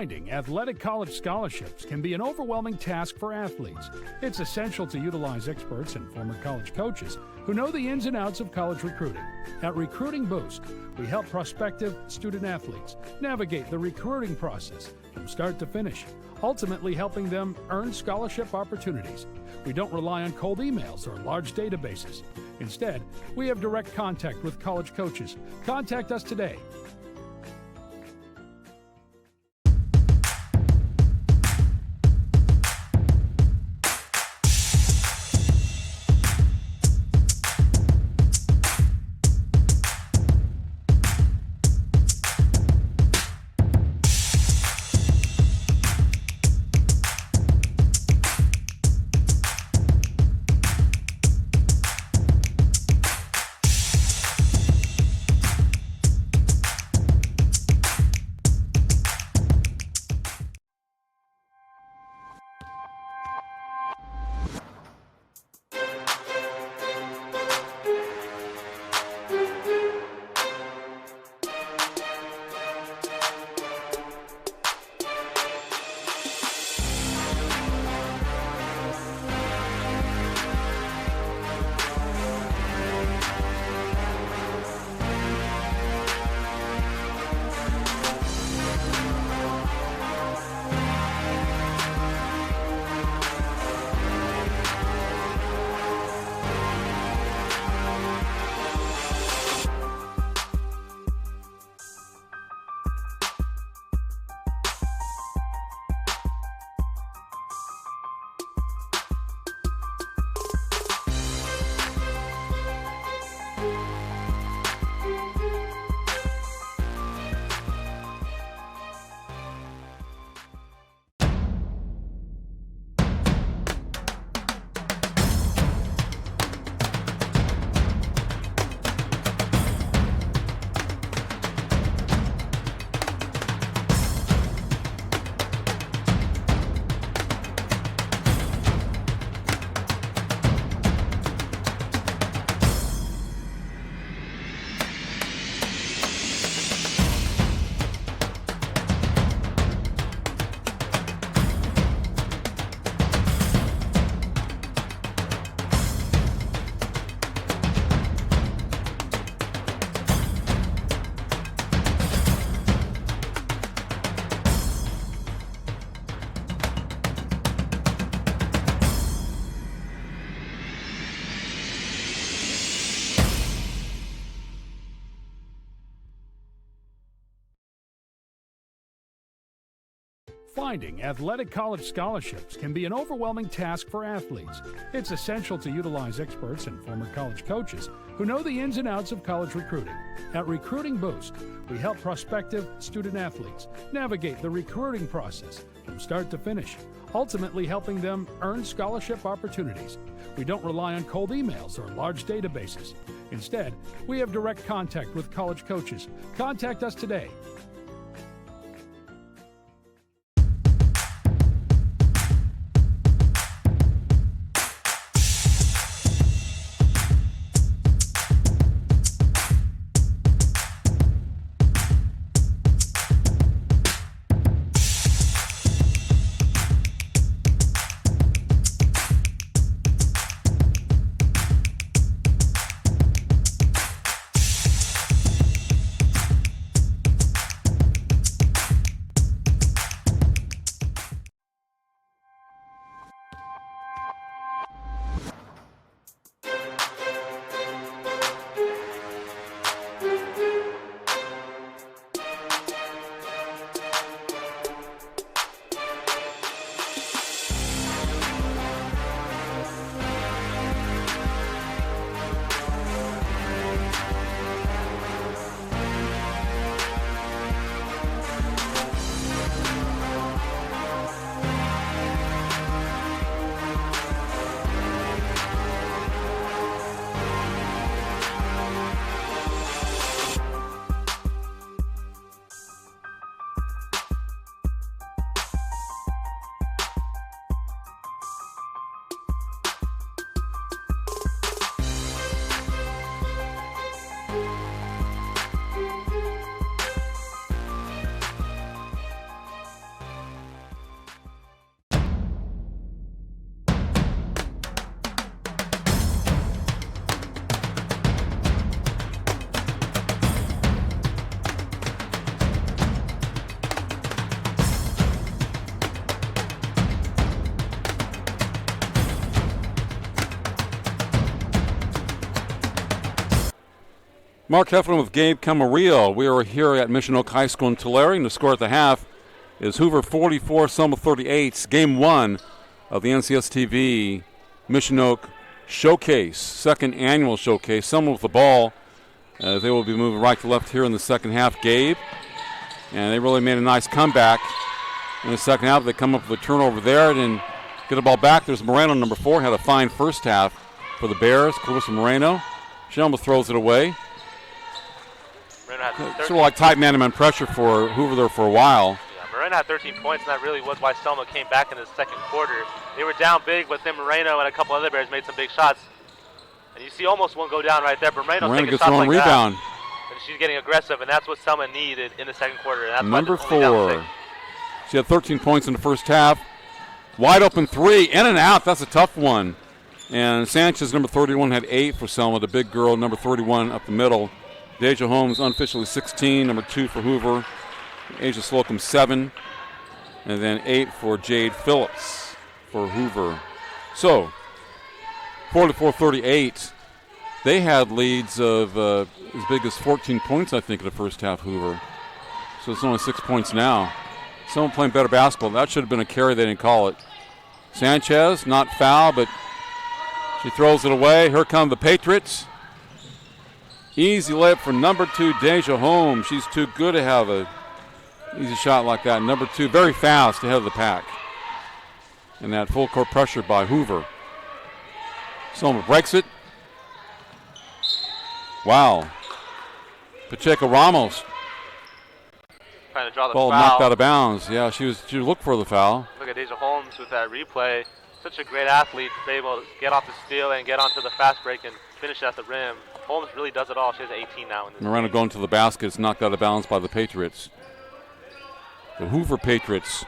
Finding athletic college scholarships can be an overwhelming task for athletes. It's essential to utilize experts and former college coaches who know the ins and outs of college recruiting. At Recruiting Boost, we help prospective student athletes navigate the recruiting process from start to finish, ultimately helping them earn scholarship opportunities. We don't rely on cold emails or large databases. Instead, we have direct contact with college coaches. Contact us today. Finding athletic college scholarships can be an overwhelming task for athletes. It's essential to utilize experts and former college coaches who know the ins and outs of college recruiting. At Recruiting Boost, we help prospective student athletes navigate the recruiting process from start to finish, ultimately helping them earn scholarship opportunities. We don't rely on cold emails or large databases. Instead, we have direct contact with college coaches. Contact us today. Mark Heflin with Gabe Camarillo. We are here at Mission Oak High School in Tulare, and the score at the half is Hoover 44, Selma 38. Game 1 of the NCSTV Mission Oak Showcase, second annual showcase. Selma with the ball. They will be moving right to left here in the second half. Gabe, and they really made a nice comeback in the second half. They come up with a turnover there and get the ball back. There's Moreno, number 4, had a fine first half for the Bears. Clarissa Moreno. She almost throws it away. Sort of like tight man-to-man pressure for Hoover there for a while. Yeah, Moreno had 13 points, and that really was why Selma came back in the second quarter. They were down big, but then Moreno and a couple other Bears made some big shots. And you see almost one go down right there, but Moreno taking gets shots her own like rebound. that. And she's getting aggressive, and that's what Selma needed in the second quarter. And that's Number why they're only 4. down 6. She had 13 points in the first half. Wide open 3, in and out. That's a tough one. And Sanchez, number 31, had 8 for Selma. The big girl, number 31, up the middle. Deja Holmes, unofficially 16, number 2 for Hoover. Asia Slocum, 7. And then 8 for Jade Phillips for Hoover. So, 44-38. They had leads of as big as 14 points, I think, in the first half, Hoover. So it's only 6 points now. Someone playing better basketball. That should have been a carry. They didn't call it. Sanchez, not foul, but she throws it away. Here come the Patriots. Easy layup for number 2, Deja Holmes. She's too good to have a easy shot like that. Number 2, very fast ahead of the pack. And that full court pressure by Hoover. Selma breaks it. Wow. Pacheco Ramos. Trying to draw the Ball foul. knocked out of bounds. Yeah, she looked for the foul. Look at Deja Holmes with that replay. Such a great athlete to be able to get off the steal and get onto the fast break and finish at the rim. Holmes really does it all. She has 18 now in this Moreno game. going to the basket. It's knocked out of bounds by the Patriots. The Hoover Patriots,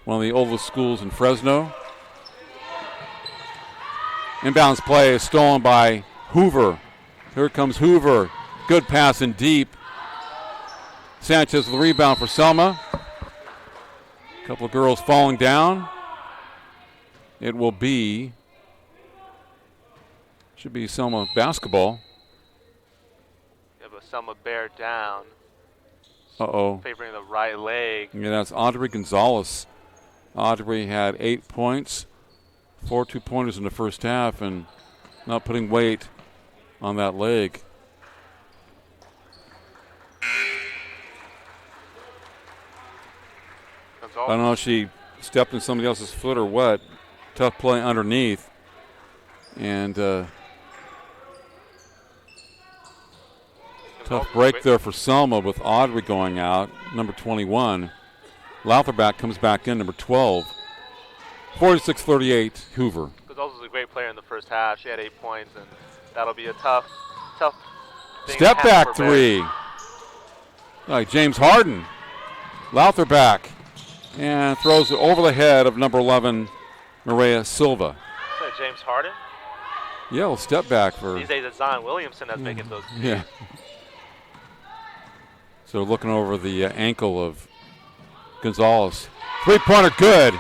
one of the oldest schools in Fresno. Inbounds play is stolen by Hoover. Here comes Hoover. Good pass in deep. Sanchez with the rebound for Selma. A couple of girls falling down. It will be, should be Selma basketball. Yeah, but Selma bear down. Uh-oh. favoring the right leg. Yeah, that's Audrey Gonzalez. Audrey had 8 points, 4 two-pointers in the first half, and not putting weight on that leg. I don't know if she stepped in somebody else's foot or what. Tough play underneath. And tough break there for Selma with Audrey going out, number 21. Loutherback comes back in, number 12. 46-38, Hoover. Gonzalez was a great player in the first half. She had 8 points, and that'll be a tough thing. Step back three. Like James Harden. Loutherback. And throws it over the head of number 11, Maria Silva. Is that James Harden? Yeah, well, step back for. These days it's Zion Williamson that's making those. Yeah. So looking over the ankle of Gonzalez. Three-pointer good.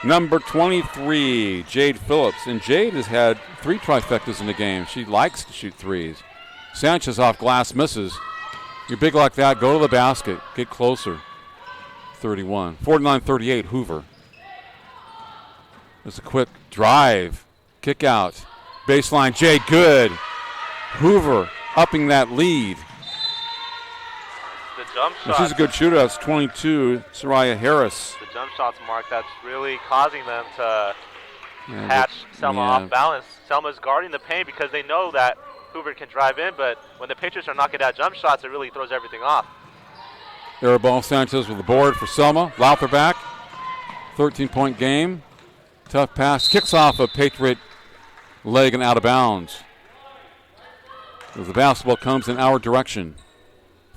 Number 23, Jade Phillips. And Jade has had 3 trifectas in the game. She likes to shoot threes. Sanchez off glass misses. You're big like that, go to the basket. Get closer. 31. 49-38, Hoover. There's a quick drive. Kick out. Baseline, Jade good. Hoover upping that lead. The jump shot. She's a good shooter. That's 22, Soraya Harris. The jump shots, Mark, that's really causing them to catch Selma off balance. Selma's guarding the paint because they know that Hoover can drive in, but when the Patriots are knocking down jump shots, it really throws everything off. Arabelle Sanchez with the board for Selma. Loutherback, 13-point game. Tough pass. Kicks off a Patriot leg and out of bounds. As the basketball comes in our direction.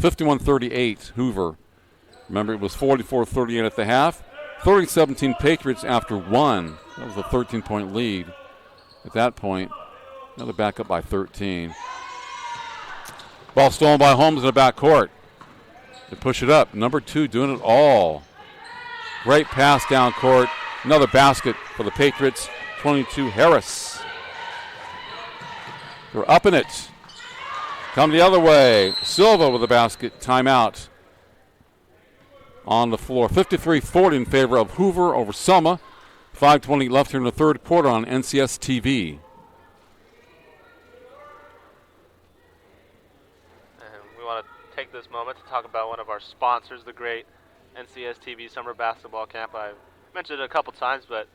51-38, Hoover. Remember, it was 44-38 at the half. 30-17 Patriots after 1. That was a 13-point lead at that point. Now they're back up by 13. Ball stolen by Holmes in the backcourt. They push it up. Number 2 doing it all. Great pass down court. Another basket for the Patriots. 22, Harris. They're up in it. Come the other way. Silva with the basket. Timeout. On the floor. 53-40 in favor of Hoover over Selma. 5:20 left here in the third quarter on NCS TV. Take this moment to talk about one of our sponsors, the great NCS TV Summer Basketball Camp. I've mentioned it a couple times, but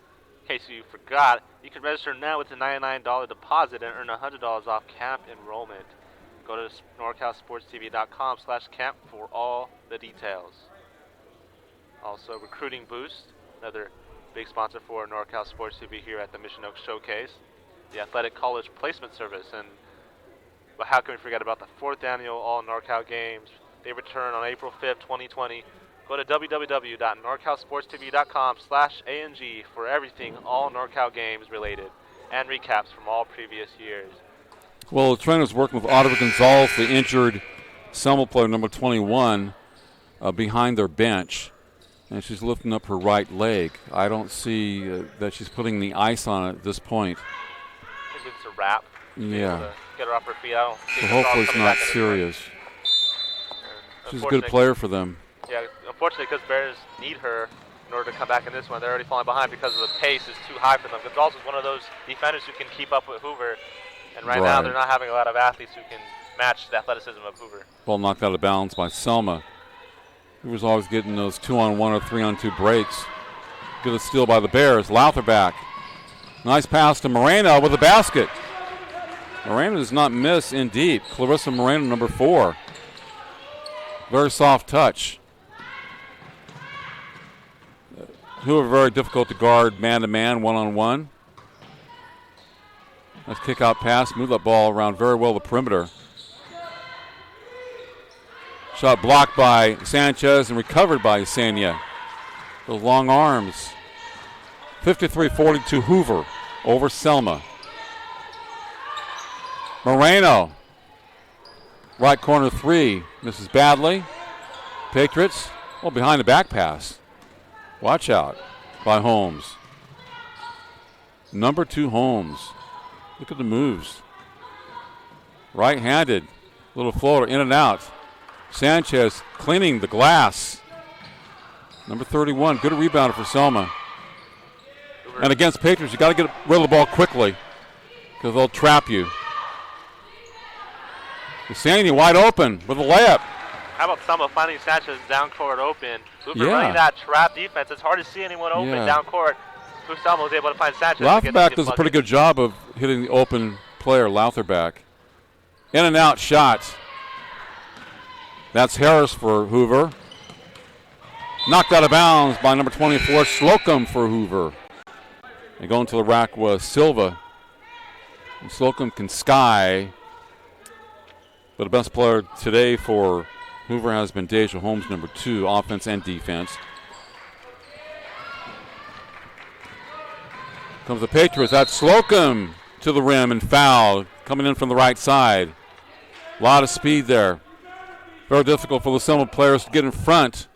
in case you forgot, you can register now with a $99 deposit and earn $100 off camp enrollment. Go to NorCalSportsTV.com/camp for all the details. Also, Recruiting Boost, another big sponsor for NorCal Sports TV here at the Mission Oaks Showcase. The Athletic College Placement Service, and but how can we forget about the 4th annual All NorCal Games? They return on April 5th, 2020. Go to www.norcalsportstv.com/ANG for everything All NorCal Games related and recaps from all previous years. Well, the trainer's working with Audrey Gonzalez, the injured Selma player, number 21, behind their bench. And she's lifting up her right leg. I don't see that she's putting the ice on it at this point. I think it's a wrap. Yeah. Get her off her feet. I don't think so hopefully it's not serious. She's a good player for them. Yeah, unfortunately, because Bears need her in order to come back in this one. They're already falling behind because of the pace is too high for them. Gonzalez is one of those defenders who can keep up with Hoover, and right now they're not having a lot of athletes who can match the athleticism of Hoover. Ball knocked out of bounds by Selma. Hoover's always getting those 2-on-1 or 3-on-2 breaks. Good steal by the Bears. Loutherback. Nice pass to Moreno with a basket. Moreno does not miss indeed. Clarissa Moreno, number 4. Very soft touch. Hoover very difficult to guard man-to-man, one-on-one. Nice kick-out pass. Move that ball around very well the perimeter. Shot blocked by Sanchez and recovered by Sanya. Those long arms. 53-42 Hoover over Selma. Moreno. Right corner 3. Misses badly. Patriots. Well, behind the back pass. Watch out by Holmes. Number 2 Holmes. Look at the moves. Right-handed. Little floater in and out. Sanchez cleaning the glass. Number 31, good rebounder for Selma. And against Patriots, you got to get rid of the ball quickly because they'll trap you. Sandy wide open with a layup. How about Selma finding Sanchez down court open? Hoover Yeah. running that trap defense. It's hard to see anyone open down court. Who Selma was able to find Sanchez. Lautherback does a pretty good job of hitting the open player, Lautherback. In and out shots. That's Harris for Hoover. Knocked out of bounds by number 24, Slocum for Hoover. And going to the rack was Silva. And Slocum can sky. But the best player today for Hoover has been Deja Holmes, number 2, offense and defense. Comes the Patriots. That's Slocum to the rim and foul. Coming in from the right side. A lot of speed there. Very difficult for the Selma players to get in front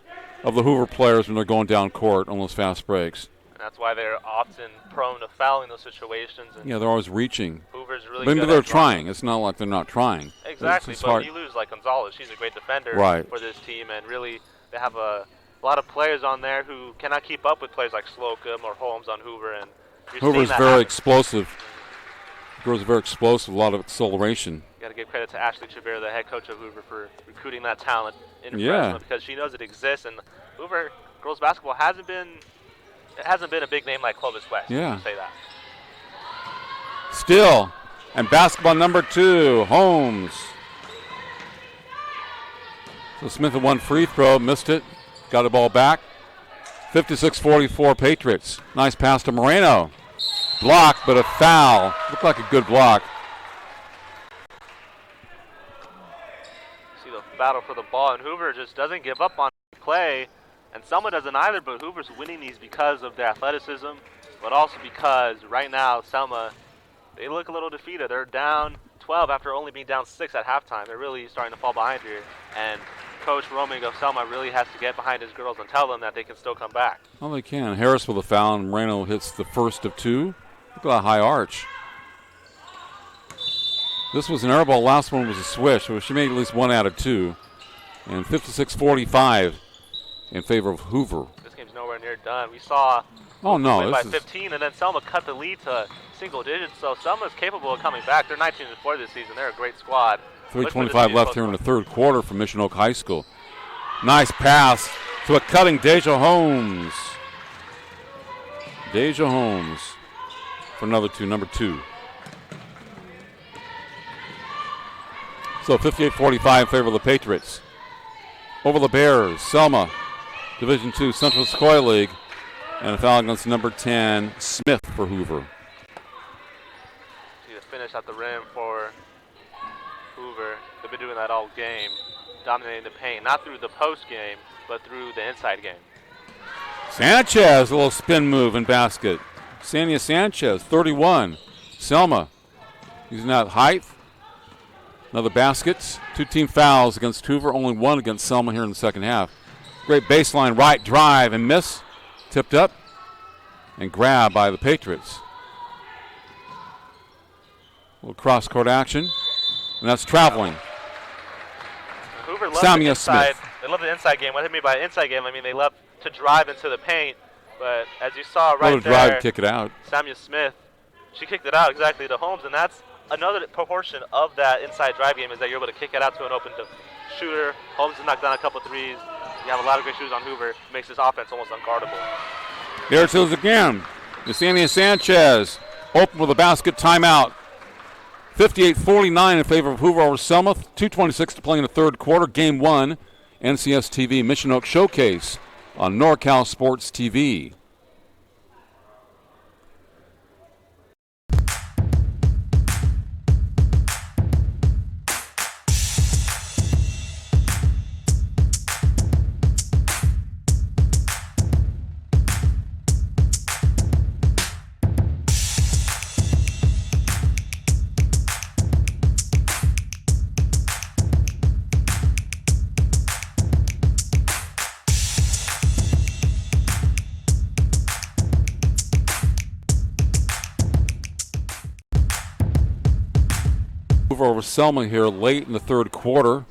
of the Hoover players when they're going down court on those fast breaks. And that's why they're often prone to fouling those situations. And yeah, they're always reaching. Hoover's really Maybe good they're at trying. It's not like they're not trying. Exactly, it's but hard. when you lose like Gonzalez, she's a great defender Right. for this team, and really they have a lot of players on there who cannot keep up with players like Slocum or Holmes on Hoover. And you're Hoover's seeing that very happen. explosive. Hoover's very explosive, a lot of acceleration. You got to give credit to Ashley Chabert, the head coach of Hoover, for recruiting that talent in Yeah. Fresno because she knows it exists. And Hoover girls basketball hasn't been a big name like Clovis West. Yeah. You say that. Still, and basketball number 2, Holmes. So Smith had one free throw, missed it, got the ball back. 56-44 Patriots. Nice pass to Moreno. Block, but a foul. Looked like a good block. See the battle for the ball, and Hoover just doesn't give up on play, and Selma doesn't either, but Hoover's winning these because of their athleticism, but also because right now Selma, they look a little defeated. They're down 12 after only being down 6 at halftime. They're really starting to fall behind here, and Coach Roming of Selma really has to get behind his girls and tell them that they can still come back. Well, they can. Harris with a foul, and Moreno hits the first of 2. Look at that high arch. This was an air ball. Last one was a swish. So she made at least 1 out of 2. And 56-45 in favor of Hoover. This game's nowhere near done. We saw no, by this is 15, and then Selma cut the lead to single digits. So Selma's capable of coming back. They're 19-4 this season. They're a great squad. 3:25 left here in the third quarter for Mission Oak High School. Nice pass to a cutting Deja Holmes. Deja Holmes for another 2, number 2. So 58-45 in favor of the Patriots. Over the Bears, Selma, Division II Central Sequoia League, and a foul against number 10, Smith for Hoover. See the finish at the rim for Hoover. They've been doing that all game, dominating the paint, not through the post game, but through the inside game. Sanchez, a little spin move and basket. Sania Sanchez, 31. Selma using that height. Another basket. 2 team fouls against Hoover, only 1 against Selma here in the second half. Great baseline right drive and miss. Tipped up and grabbed by the Patriots. A little cross-court action, and that's traveling. Hoover loves Samia the inside. Smith. They love the inside game. What I mean by inside game, I mean they love to drive into the paint. But as you saw right Little there, drive and kick it out. Samia Smith, she kicked it out exactly to Holmes, and that's another proportion of that inside drive game is that you're able to kick it out to an open shooter. Holmes has knocked down a couple threes. You have a lot of great shooters on Hoover. Makes this offense almost unguardable. There it is again. Yesenia Sanchez open with a basket timeout. 58-49 in favor of Hoover over Selma. 2:26 to play in the third quarter. Game 1, NCS TV Mission Oak Showcase on NorCal Sports TV. Hoover over Selma here late in the third quarter.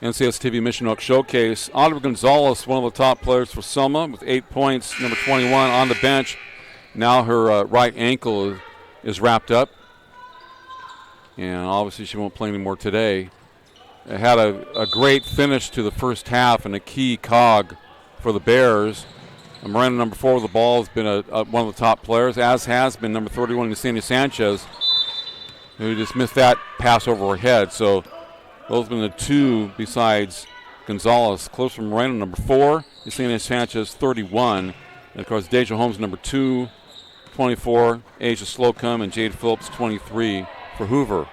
NCS TV Mission Oak Showcase. Oliver Gonzalez, one of the top players for Selma with 8 points, number 21 on the bench. Now her right ankle is wrapped up. And obviously she won't play anymore today. It had a great finish to the first half and a key cog for the Bears. And Miranda, number 4 with the ball, has been one of the top players, as has been number 31, Yesenia Sanchez, who just missed that pass over her head. So those have been the two besides Gonzalez. Close from Miranda, number 4, Yesenia Sanchez, 31. And, of course, Deja Holmes, number 2, 24, Asia Slocum, and Jade Phillips, 23 for Hoover.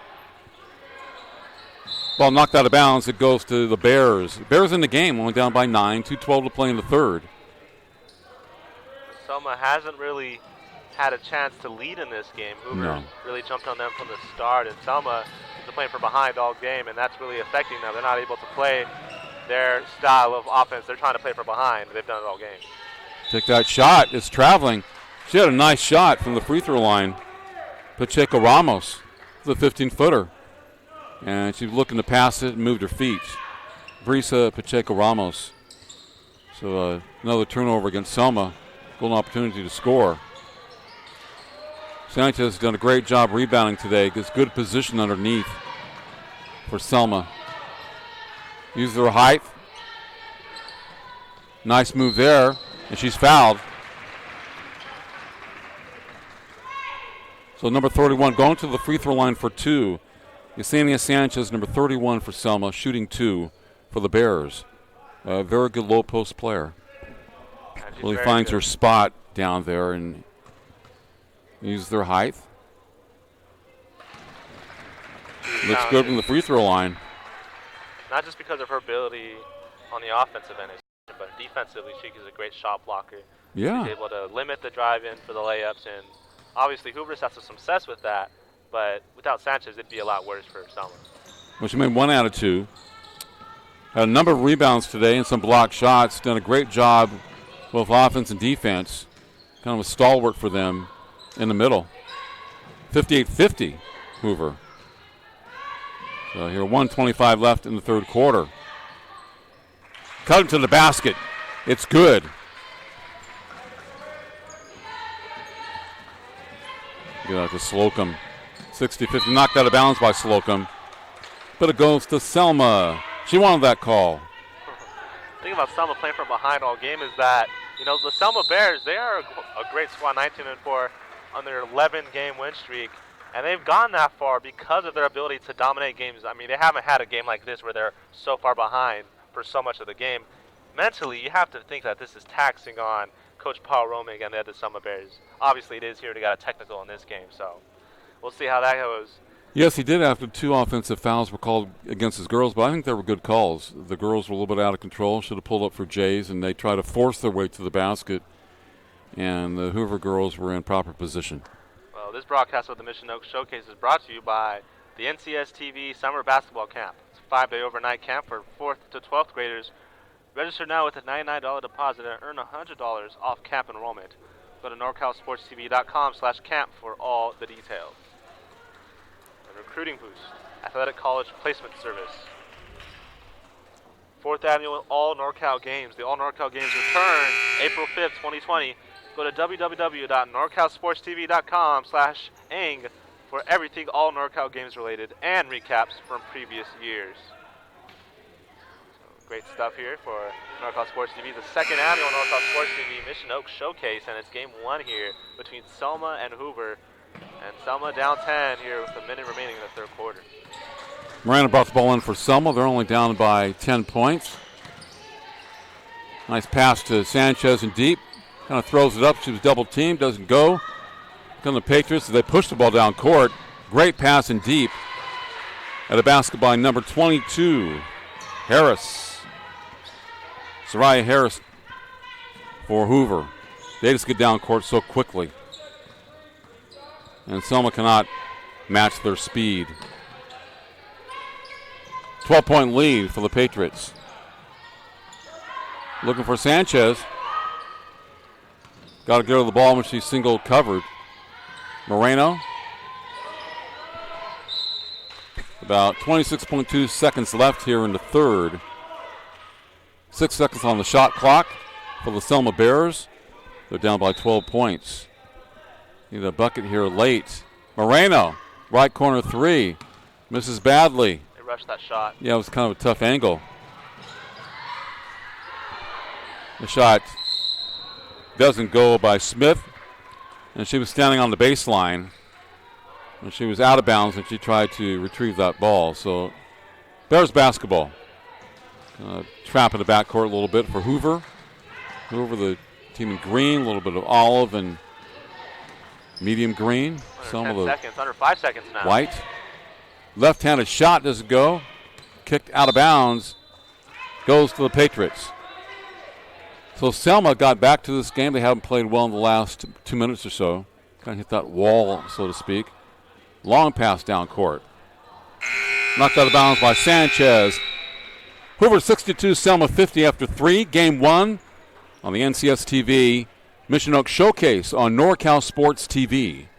Ball knocked out of bounds. It goes to the Bears. Bears in the game, only down by 9, 2:12 to play in the third. Selma hasn't really had a chance to lead in this game. Hoover really jumped on them from the start, and Selma has been playing from behind all game, and that's really affecting them. They're not able to play their style of offense. They're trying to play from behind. They've done it all game. Take that shot. It's traveling. She had a nice shot from the free throw line. Pacheco Ramos, the 15-footer. And she was looking to pass it and moved her feet. Brisa Pacheco Ramos. So another turnover against Selma. Golden opportunity to score. Sanchez has done a great job rebounding today. Gets good position underneath for Selma. Uses her height. Nice move there. And she's fouled. So number 31 going to the free throw line for 2. Yesenia Sanchez, number 31 for Selma, shooting 2 for the Bears. A very good low post player. Really finds her spot down there and uses their height. Looks good from the free throw line. Not just because of her ability on the offensive end, but defensively she is a great shot blocker. Yeah. She's able to limit the drive in for the layups, and obviously Hoover's had some success with that. But without Sanchez, it'd be a lot worse for Selma. Well, she made 1 out of 2. Had a number of rebounds today and some blocked shots. Done a great job, both offense and defense. Kind of a stalwart for them in the middle. 58-50, Hoover. So here, 1:25 left in the third quarter. Cut into the basket. It's good. Get out to Slocum. 60-50, knocked out of bounds by Slocum. But it goes to Selma. She wanted that call. The thing about Selma playing from behind all game is that, the Selma Bears, they are a great squad, 19-4 on their 11-game win streak. And they've gone that far because of their ability to dominate games. I mean, they haven't had a game like this where they're so far behind for so much of the game. Mentally, you have to think that this is taxing on Coach Paul Romig and the other Selma Bears. Obviously, it is here to get a technical in this game, so we'll see how that goes. Yes, he did after 2 offensive fouls were called against his girls, but I think they were good calls. The girls were a little bit out of control, should have pulled up for Jays, and they tried to force their way to the basket, and the Hoover girls were in proper position. Well, this broadcast of the Mission Oaks Showcase is brought to you by the NCS TV Summer Basketball Camp. It's a 5-day overnight camp for 4th to 12th graders. Register now with a $99 deposit and earn $100 off camp enrollment. Go to NorCalSportsTV.com/camp for all the details. And Recruiting Boost, Athletic College Placement Service. 4th annual All NorCal Games. The All NorCal Games return April 5th, 2020. Go to www.NorCalSportsTV.com/ANG for everything All NorCal Games related and recaps from previous years. So, great stuff here for NorCal Sports TV. The 2nd annual NorCal Sports TV Mission Oaks Showcase, and it's game 1 here between Selma and Hoover. And Selma down 10 here with a minute remaining in the third quarter. Miranda brought the ball in for Selma. They're only down by 10 points. Nice pass to Sanchez in deep. Kind of throws it up. She was double teamed. Doesn't go. Come the Patriots. They push the ball down court. Great pass in deep. At a basket by number 22, Harris. Soraya Harris for Hoover. They just get down court so quickly. And Selma cannot match their speed. 12-point lead for the Patriots. Looking for Sanchez. Got to get her the ball when she's single covered. Moreno. The About 26.2 seconds left here in the third. 6 seconds on the shot clock for the Selma Bears. They're down by 12 points. Need a bucket here late. Moreno, right corner three. Misses badly. They rushed that shot. Yeah, it was kind of a tough angle. The shot doesn't go by Smith. And she was standing on the baseline. And she was out of bounds and she tried to retrieve that ball. So Bears basketball. Trap in the backcourt a little bit for Hoover. Hoover, the team in green, a little bit of olive and medium green. Under 10 seconds, under 5 seconds now. White. Left-handed shot doesn't go. Kicked out of bounds. Goes to the Patriots. So Selma got back to this game. They haven't played well in the last 2 minutes or so. Kind of hit that wall, so to speak. Long pass down court. Knocked out of bounds by Sanchez. Hoover 62, Selma 50 after 3. Game 1 on the NCS TV Mission Oak Showcase on NorCal Sports TV.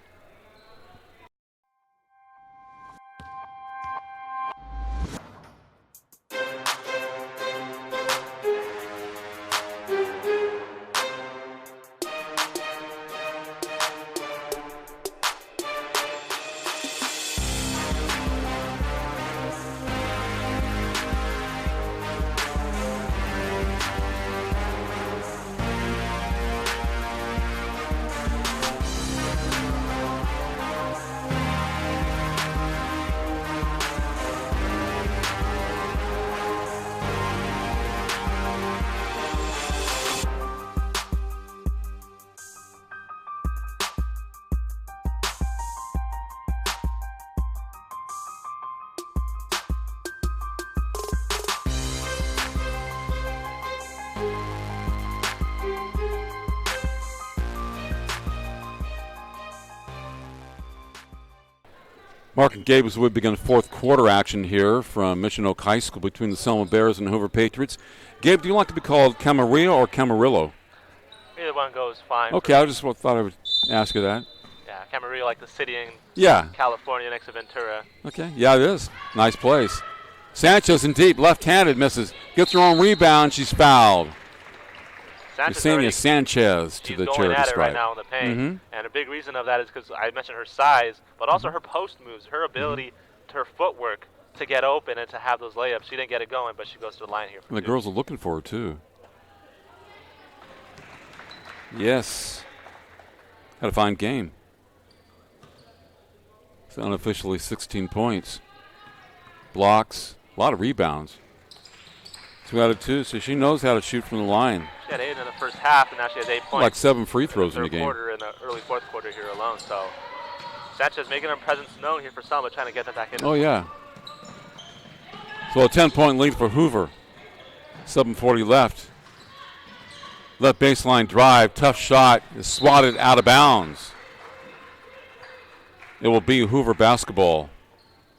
Mark and Gabe, as we begin fourth quarter action here from Mission Oak High School between the Selma Bears and the Hoover Patriots. Gabe, do you like to be called Camarillo or Camarillo? Either one goes fine. Okay, I just thought I would ask you that. Yeah, Camarillo, like the city in California next to Ventura. Okay, yeah, it is. Nice place. Sanchez in deep, left-handed, misses. Gets her own rebound, she's fouled. Yesenia Sanchez to the charity stripe. She's going at it right now in the paint. And a big reason of that is because I mentioned her size, but also her post moves, her ability, to her footwork to get open and to have those layups. She didn't get it going, but she goes to the line here. And the girls are looking for her, too. Yes. Had a fine game. It's unofficially 16 points. Blocks, a lot of rebounds. 2 out of 2, so she knows how to shoot from the line. She had 8 in the first half, and now she has 8 points. Like 7 free throws in the game. Quarter, in the early fourth quarter here alone. So Sanchez making her presence known here for Selma, trying to get them back in. Oh, yeah. So a 10-point lead for Hoover. 7:40 left. Left baseline drive, tough shot, is swatted out of bounds. It will be Hoover basketball.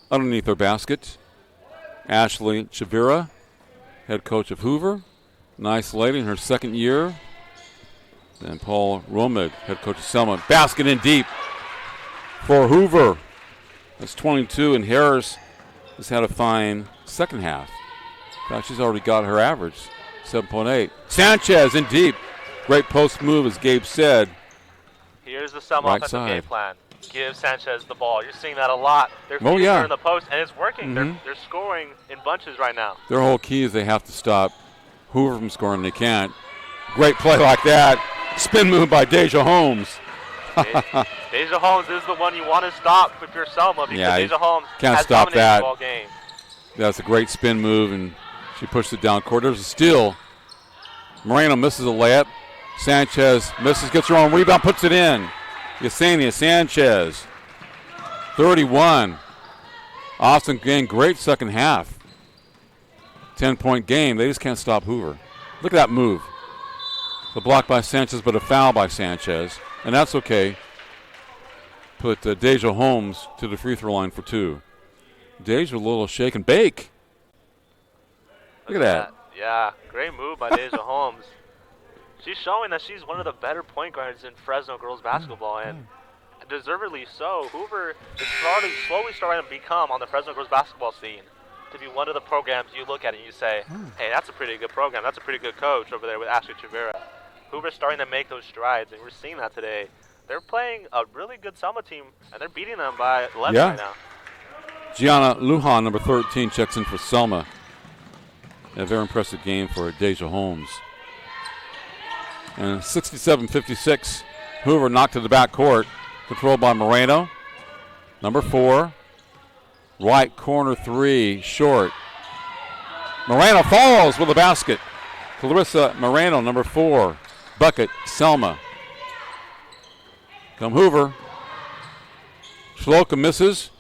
Underneath their basket, Ashley Chavira, head coach of Hoover. Nice lady in her second year. And Paul Romig, head coach of Selma. Basket in deep for Hoover. That's 22, and Harris has had a fine second half. In fact, she's already got her average, 7.8. Sanchez in deep. Great post move, as Gabe said. Here's the Selma offensive game plan. Give Sanchez the ball. You're seeing that a lot. They're feeding her in the post, and it's working. They're scoring in bunches right now. Their whole key is they have to stop Hoover from scoring. They can't. Great play like that. Spin move by Deja Holmes. Deja Holmes is the one you want to stop if you're Selma, because Deja Holmes can't has stop that. The ball game. That's a great spin move, and she pushed it down court. There's a steal. Moreno misses a layup. Sanchez misses, gets her own rebound, puts it in. Yesenia Sanchez, 31. Austin again, great second half. 10-point game. They just can't stop Hoover. Look at that move. The block by Sanchez, but a foul by Sanchez. And that's okay. Put Deja Holmes to the free throw line for 2. Deja a little shake and bake. Look at that. Yeah, great move by Deja Holmes. She's showing that she's one of the better point guards in Fresno girls basketball, and deservedly so. Hoover is slowly starting to become on the Fresno girls basketball scene to be one of the programs you look at and you say, hey, that's a pretty good program. That's a pretty good coach over there with Ashley Trevera. Hoover's starting to make those strides, and we're seeing that today. They're playing a really good Selma team, and they're beating them by 11 right now. Gianna Lujan, number 13, checks in for Selma. A very impressive game for Deja Holmes. And 67-56, Hoover knocked to the back court, controlled by Moreno. Number 4, right corner 3, short. Moreno falls with a basket. Clarissa Moreno, number 4, bucket, Selma. Come Hoover. Shloka misses.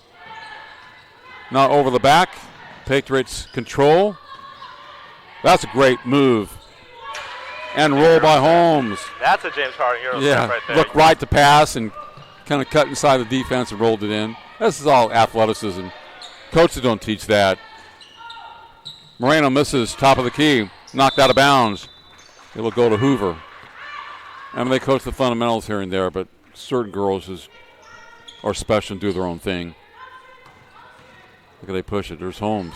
Not over the back. Patriots control. That's a great move. And roll by Holmes. That's a James Harden Euro step right there. Looked right to pass and kind of cut inside the defense and rolled it in. This is all athleticism. Coaches don't teach that. Moreno misses, top of the key. Knocked out of bounds. It will go to Hoover. I mean, they coach the fundamentals here and there, but certain girls are special and do their own thing. Look how they push it. There's Holmes.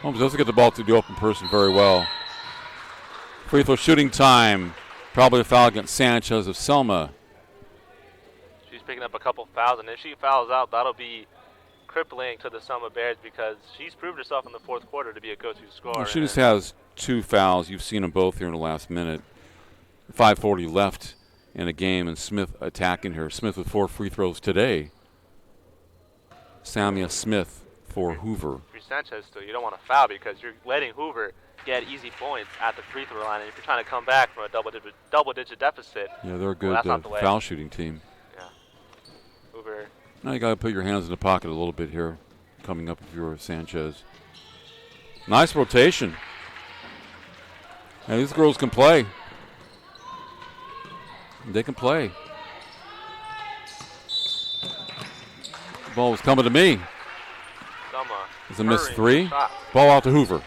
Holmes doesn't get the ball to the open person very well. Free throw shooting time. Probably a foul against Sanchez of Selma. She's picking up a couple fouls, and if she fouls out, that'll be crippling to the Selma Bears because she's proved herself in the fourth quarter to be a go-to scorer. Well, she just has 2 fouls. You've seen them both here in the last minute. 5:40 left in a game, and Smith attacking her. Smith with 4 free throws today. Samia Smith for Hoover. For Sanchez, still, you don't want to foul because you're letting Hoover get easy points at the free throw line, and if you're trying to come back from a double-digit deficit, yeah, they're a good foul shooting team. Yeah, Hoover. Now you got to put your hands in the pocket a little bit here, coming up if you're Sanchez. Nice rotation. And these girls can play. They can play. The ball was coming to me. Selma. It's a missed 3. Ball out to Hoover.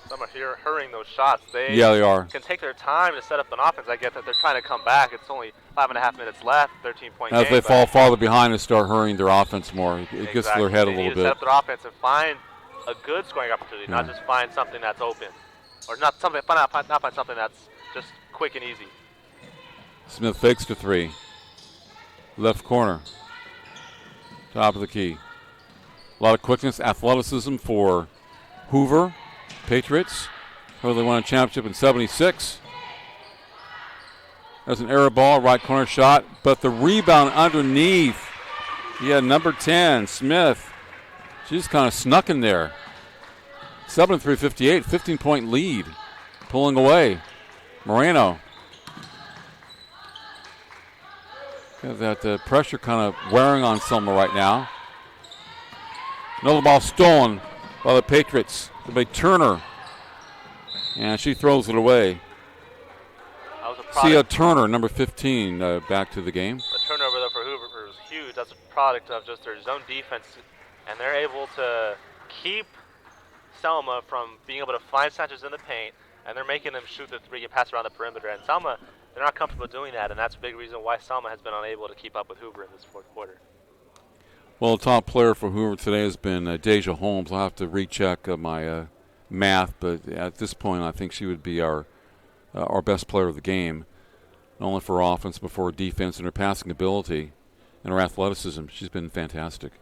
Selma here hurrying those shots. They are. Can take their time to set up an offense. I get that they're trying to come back. It's only 5.5 minutes left, 13-point game. As they fall farther behind and start hurrying their offense more, it gets to their head a little bit. They need to set up their offense and find a good scoring opportunity, not just find something that's open. Or not find something that's just quick and easy. Smith fakes to 3. Left corner. Top of the key. A lot of quickness, athleticism for Hoover. Patriots. They won a championship in 76. There's an error ball, right corner shot, but the rebound underneath. Yeah, number 10, Smith. She's kind of snuck in there. 7-3-58, 15-point lead. Pulling away. Moreno. Got that pressure kind of wearing on Selma right now. Another ball stolen by the Patriots. By Turner. And she throws it away. Sia Turner, number 15, back to the game. The turnover, though, for Hoover was huge. That's a product of just their zone defense. And they're able to keep Selma from being able to find Sanchez in the paint. And they're making them shoot the 3 and pass around the perimeter. And Selma, they're not comfortable doing that. And that's a big reason why Selma has been unable to keep up with Hoover in this fourth quarter. Well, the top player for Hoover today has been Deja Holmes. I'll have to recheck my math, but at this point I think she would be our best player of the game, not only for offense but for defense and her passing ability and her athleticism. She's been fantastic.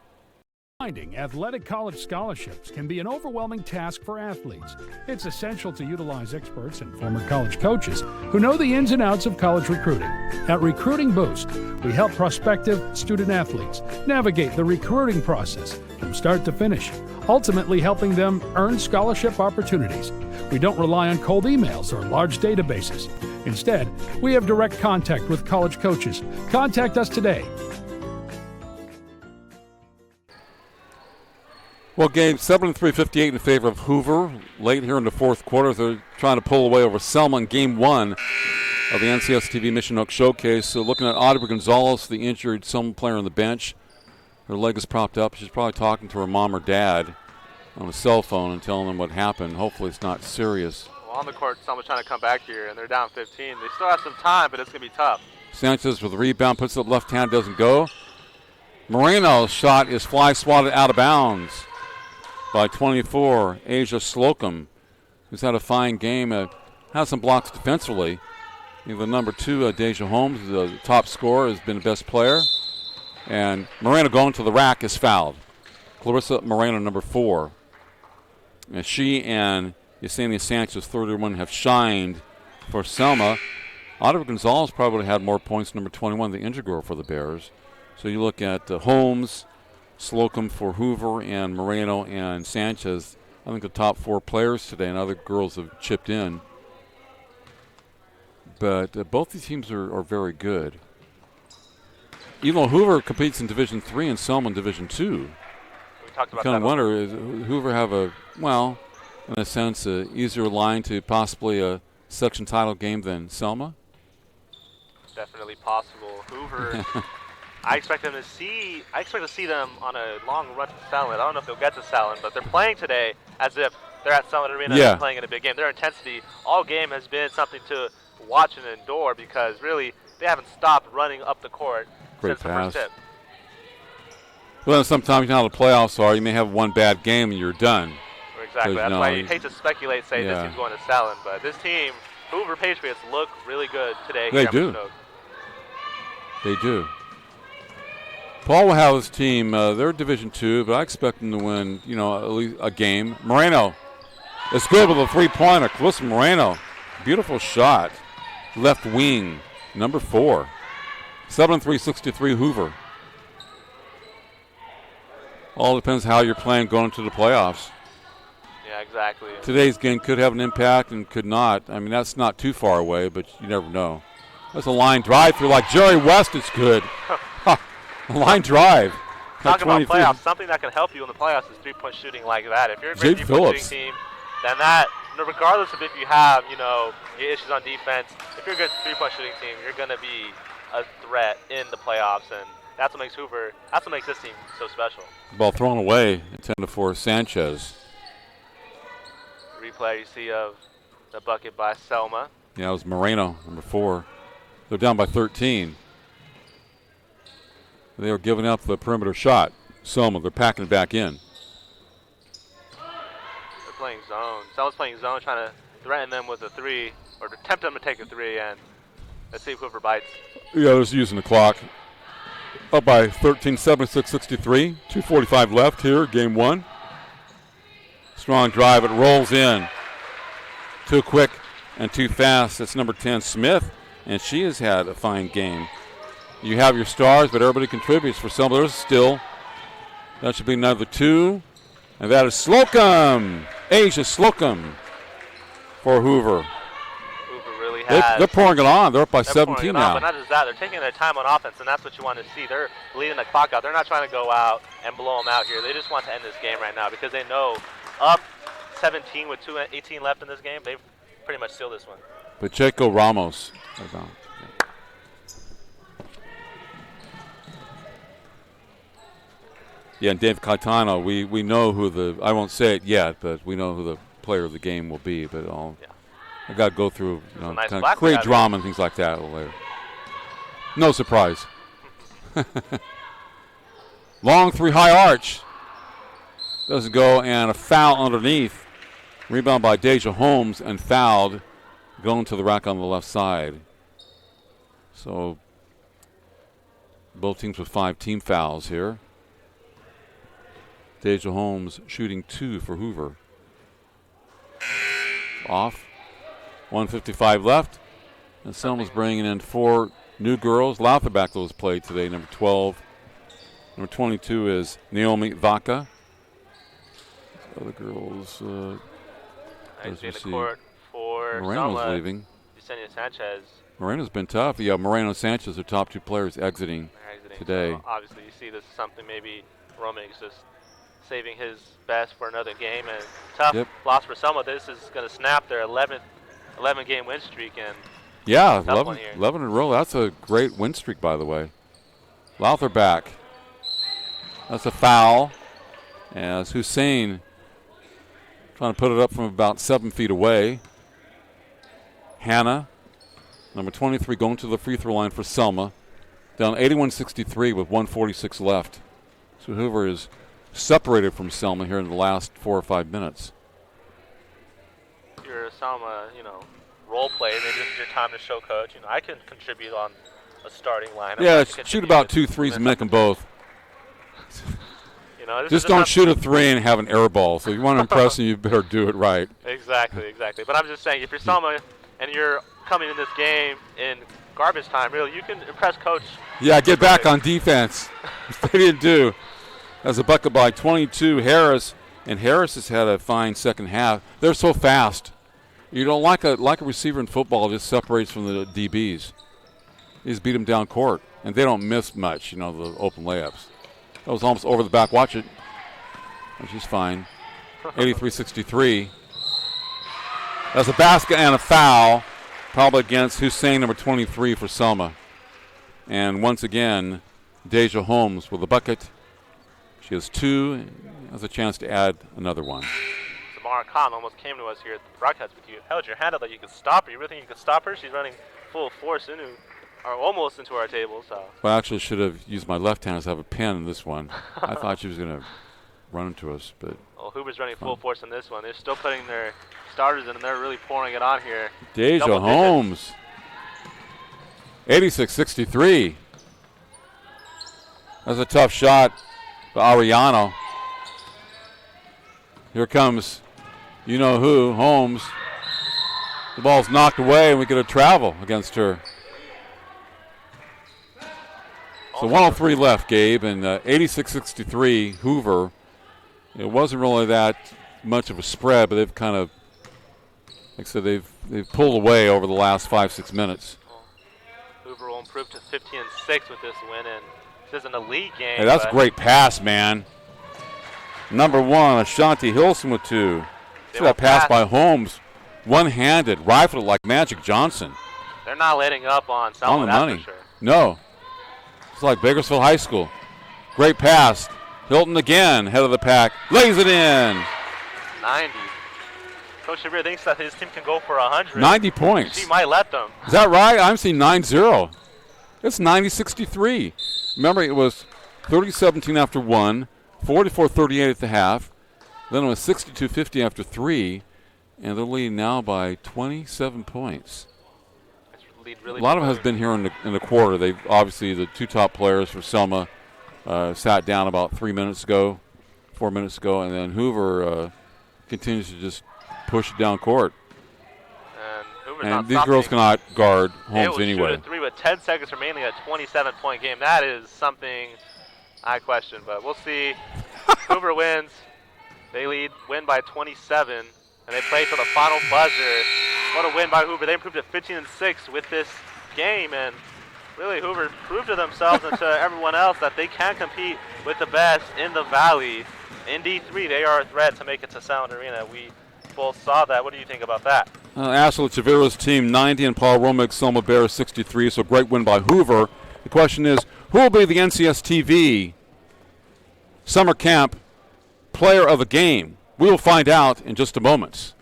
Finding athletic college scholarships can be an overwhelming task for athletes. It's essential to utilize experts and former college coaches who know the ins and outs of college recruiting. At Recruiting Boost, we help prospective student athletes navigate the recruiting process from start to finish, ultimately helping them earn scholarship opportunities. We don't rely on cold emails or large databases. Instead, we have direct contact with college coaches. Contact us today. Well, game 7-3-58 in favor of Hoover. Late here in the fourth quarter, they're trying to pull away over Selma in game 1 of the NCSTV Mission Oak Showcase. So looking at Audrey Gonzalez, the injured Selma player on the bench. Her leg is propped up. She's probably talking to her mom or dad on a cell phone and telling them what happened. Hopefully it's not serious. Well, on the court, Selma's trying to come back here, and they're down 15. They still have some time, but it's going to be tough. Sanchez with the rebound, puts it up left hand, doesn't go. Moreno's shot is fly swatted out of bounds by 24, Asia Slocum, who's had a fine game, has some blocks defensively. The number 2, Deja Holmes, the top scorer, has been the best player. And Moreno going to the rack is fouled. Clarissa Moreno, number 4. And she and Yesenia Sanchez, 31, have shined for Selma. Oliver Gonzalez probably had more points, number 21, the injured girl for the Bears. So you look at Holmes, Slocum for Hoover, and Moreno and Sanchez. I think the top 4 players today, and other girls have chipped in. But both these teams are very good. Even though Hoover competes in Division III and Selma in Division II, We talked about kind of that. wonder, is Hoover have in a sense, a easier line to possibly a section title game than Selma? Definitely possible. Hoover, I expect to see them on a long run to Salin. I don't know if they'll get to Salin, but they're playing today as if they're at Salin Arena and playing in a big game. Their intensity all game has been something to watch and endure because really they haven't stopped running up the court Great since pass. the first tip. Well, sometimes you know how the playoffs are. You may have one bad game and you're done. Exactly. That's no, why you hate to speculate, say yeah. this team's going to Salin, but this team, Hoover Patriots, look really good today. They here do. at Snoke. They do. Paul will have his team. They're Division II, but I expect them to win, at least a game. Moreno is good with a three-pointer. Clarissa Moreno, beautiful shot. Left wing, number 4. 7-3-63 Hoover. All depends how you're playing going into the playoffs. Yeah, exactly. Today's game could have an impact and could not. I mean, that's not too far away, but you never know. That's a line drive through like Jerry West is good. Line drive. Talking about playoffs, something that can help you in the playoffs is three-point shooting like that. If you're a great three-point shooting team, then that, regardless of if you have, your issues on defense, if you're a good three-point shooting team, you're going to be a threat in the playoffs, and that's what makes this team so special. Ball thrown away, intended for Sanchez. Replay you see of the bucket by Selma. Yeah, it was Moreno, number 4. They're down by 13. They were giving up the perimeter shot. Selma, they're packing it back in. They're playing zone. Selma's playing zone, trying to threaten them with a 3, or to tempt them to take a 3, and let's see if Hoover bites. Yeah, they're just using the clock. Up by 13, 76-63. 2:45 left here, game 1. Strong drive, it rolls in. Too quick and too fast. That's number 10, Smith, and she has had a fine game. You have your stars, but everybody contributes for Selma. There's still. That should be another 2. And that is Slocum. Asia Slocum for Hoover. Hoover really has. They're pouring it on. They're up by 17 now. But not just that. They're taking their time on offense, and that's what you want to see. They're leading the clock out. They're not trying to go out and blow them out here. They just want to end this game right now because they know up 17 with 2:18 left in this game, they've pretty much sealed this one. Pacheco Ramos. Yeah, and Dave Caetano, we know who I won't say it yet, but we know who the player of the game will be. But I got to go through, nice kind of create drama and things like that a little later. No surprise. Long 3 high arch. Doesn't go, and a foul underneath. Rebound by Deja Holmes and fouled, going to the rack on the left side. So both teams with 5 team fouls here. Deja Holmes shooting 2 for Hoover. Off. 1:55 left. And Selma's bringing in 4 new girls. Lauterbach was played today, number 12. Number 22 is Naomi Vaca. Other girls. Nice in the court for Moreno's Selma. leaving. Yesenia Sanchez. Moreno's been tough. Yeah, Moreno and Sanchez are top 2 players exiting today. So obviously, you see this is something maybe Romig's just saving his best for another game, and tough loss for Selma. This is going to snap their 11-game win streak, and 11 in a row. That's a great win streak, by the way. Lauterbach. That's a foul. As Hussein trying to put it up from about 7 feet away. Hannah, number 23, going to the free throw line for Selma. down 81-63 with 1:46 left. So Hoover is separated from Selma here in the last 4 or 5 minutes. You're a Selma, role player. Maybe this is your time to show coach. I can contribute on a starting lineup. Yeah, shoot about 2 threes and make them both. Just don't shoot a 3 and have an air ball. So if you want to impress them, you better do it right. Exactly. But I'm just saying, if you're Selma and you're coming in this game in garbage time, really, you can impress coach. Yeah, get back on defense. They didn't do. That's a bucket by 22, Harris. And Harris has had a fine second half. They're so fast. You don't like a receiver in football just separates from the DBs. You just beat them down court. And they don't miss much, the open layups. That was almost over the back. Watch it. Which is fine. 83-63. That's a basket and a foul. Probably against Hussein, number 23 for Selma. And once again, Deja Holmes with a bucket. She has 2 and has a chance to add another one. Samara Khan almost came to us here at the broadcast with you. Held your hand up that you could stop her. You really think you could stop her? She's running full force almost into our table. So. Well, actually, should have used my left hand as I have a pin in this one. I thought she was going to run into us, but. Well, Hoover's running full force in this one. They're still putting their starters in, and they're really pouring it on here. Deja Holmes. 86-63. That's a tough shot for Ariano. Here comes you-know-who, Holmes. The ball's knocked away, and we get a travel against her. So 103 left, Gabe, and 86-63, Hoover. It wasn't really that much of a spread, but they've kind of, like I said, they've pulled away over the last 5-6 minutes. Hoover will improve to 15-6 with this win, and this isn't a league game. Hey, that's a great pass, man. Number 1, Ashanti Hilson with 2. See that pass by Holmes, one-handed, rifled it like Magic Johnson. They're not letting up on Selma, on the money. For sure. No. It's like Bakersfield High School. Great pass. Hilton again, head of the pack, lays it in. 90. Coach Shabir thinks that his team can go for 100. 90 points. She might let them. Is that right? I'm seeing 9-0. It's 90-63. Remember, it was 30-17 after 1, 44-38 at the half. Then it was 62-50 after 3, and they're leading now by 27 points. Really a lot of it has been here in the quarter. They've obviously, the 2 top players for Selma sat down about 4 minutes ago, and then Hoover continues to just push it down court. And these girls cannot guard Holmes anyway. Shoot a 3 with 10 seconds remaining, a 27-point game. That is something I question, but we'll see. Hoover wins. They win by 27, and they play till the final buzzer. What a win by Hoover. They improved to 15-6 with this game, and really Hoover proved to themselves and to everyone else that they can compete with the best in the Valley. In D3, they are a threat to make it to Sound Arena. We both saw that. What do you think about that? Ashley Chaviro's team 90 and Paul Romig's Selma Bears 63, so great win by Hoover. The question is, who will be the NCS TV Summer Camp Player of the Game? We will find out in just a moment.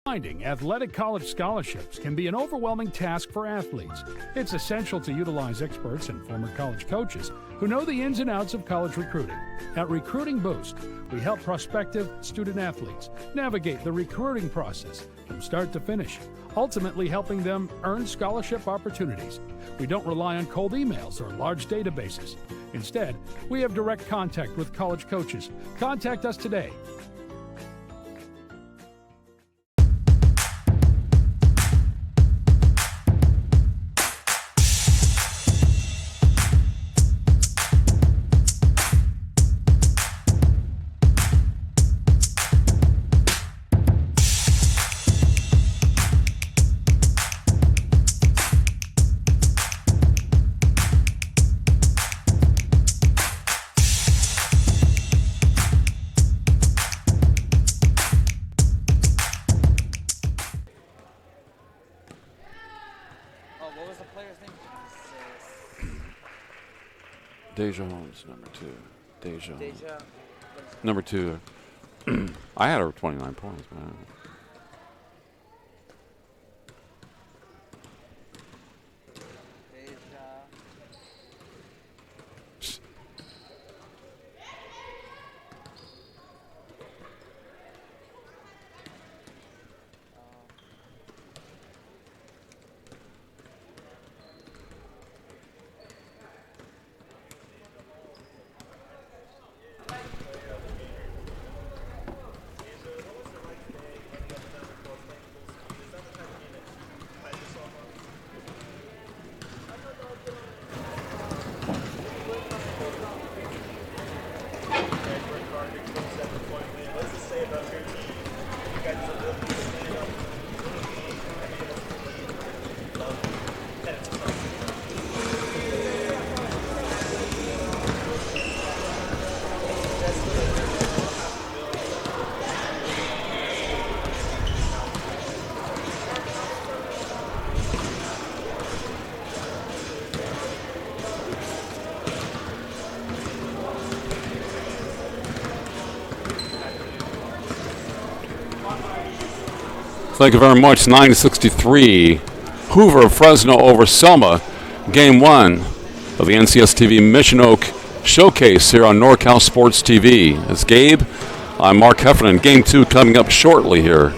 Finding athletic college scholarships can be an overwhelming task for athletes. It's essential to utilize experts and former college coaches who know the ins and outs of college recruiting. At Recruiting Boost, we help prospective student athletes navigate the recruiting process from start to finish, ultimately helping them earn scholarship opportunities. We don't rely on cold emails or large databases. Instead, we have direct contact with college coaches. Contact us today. Deja Holmes, number 2. Deja. Number 2. I had her 29 points, man. Thank you very much. 9-63. Hoover, Fresno over Selma. Game 1 of the NCS TV Mission Oak Showcase here on NorCal Sports TV. It's Gabe. I'm Mark Heffernan. Game 2 coming up shortly here.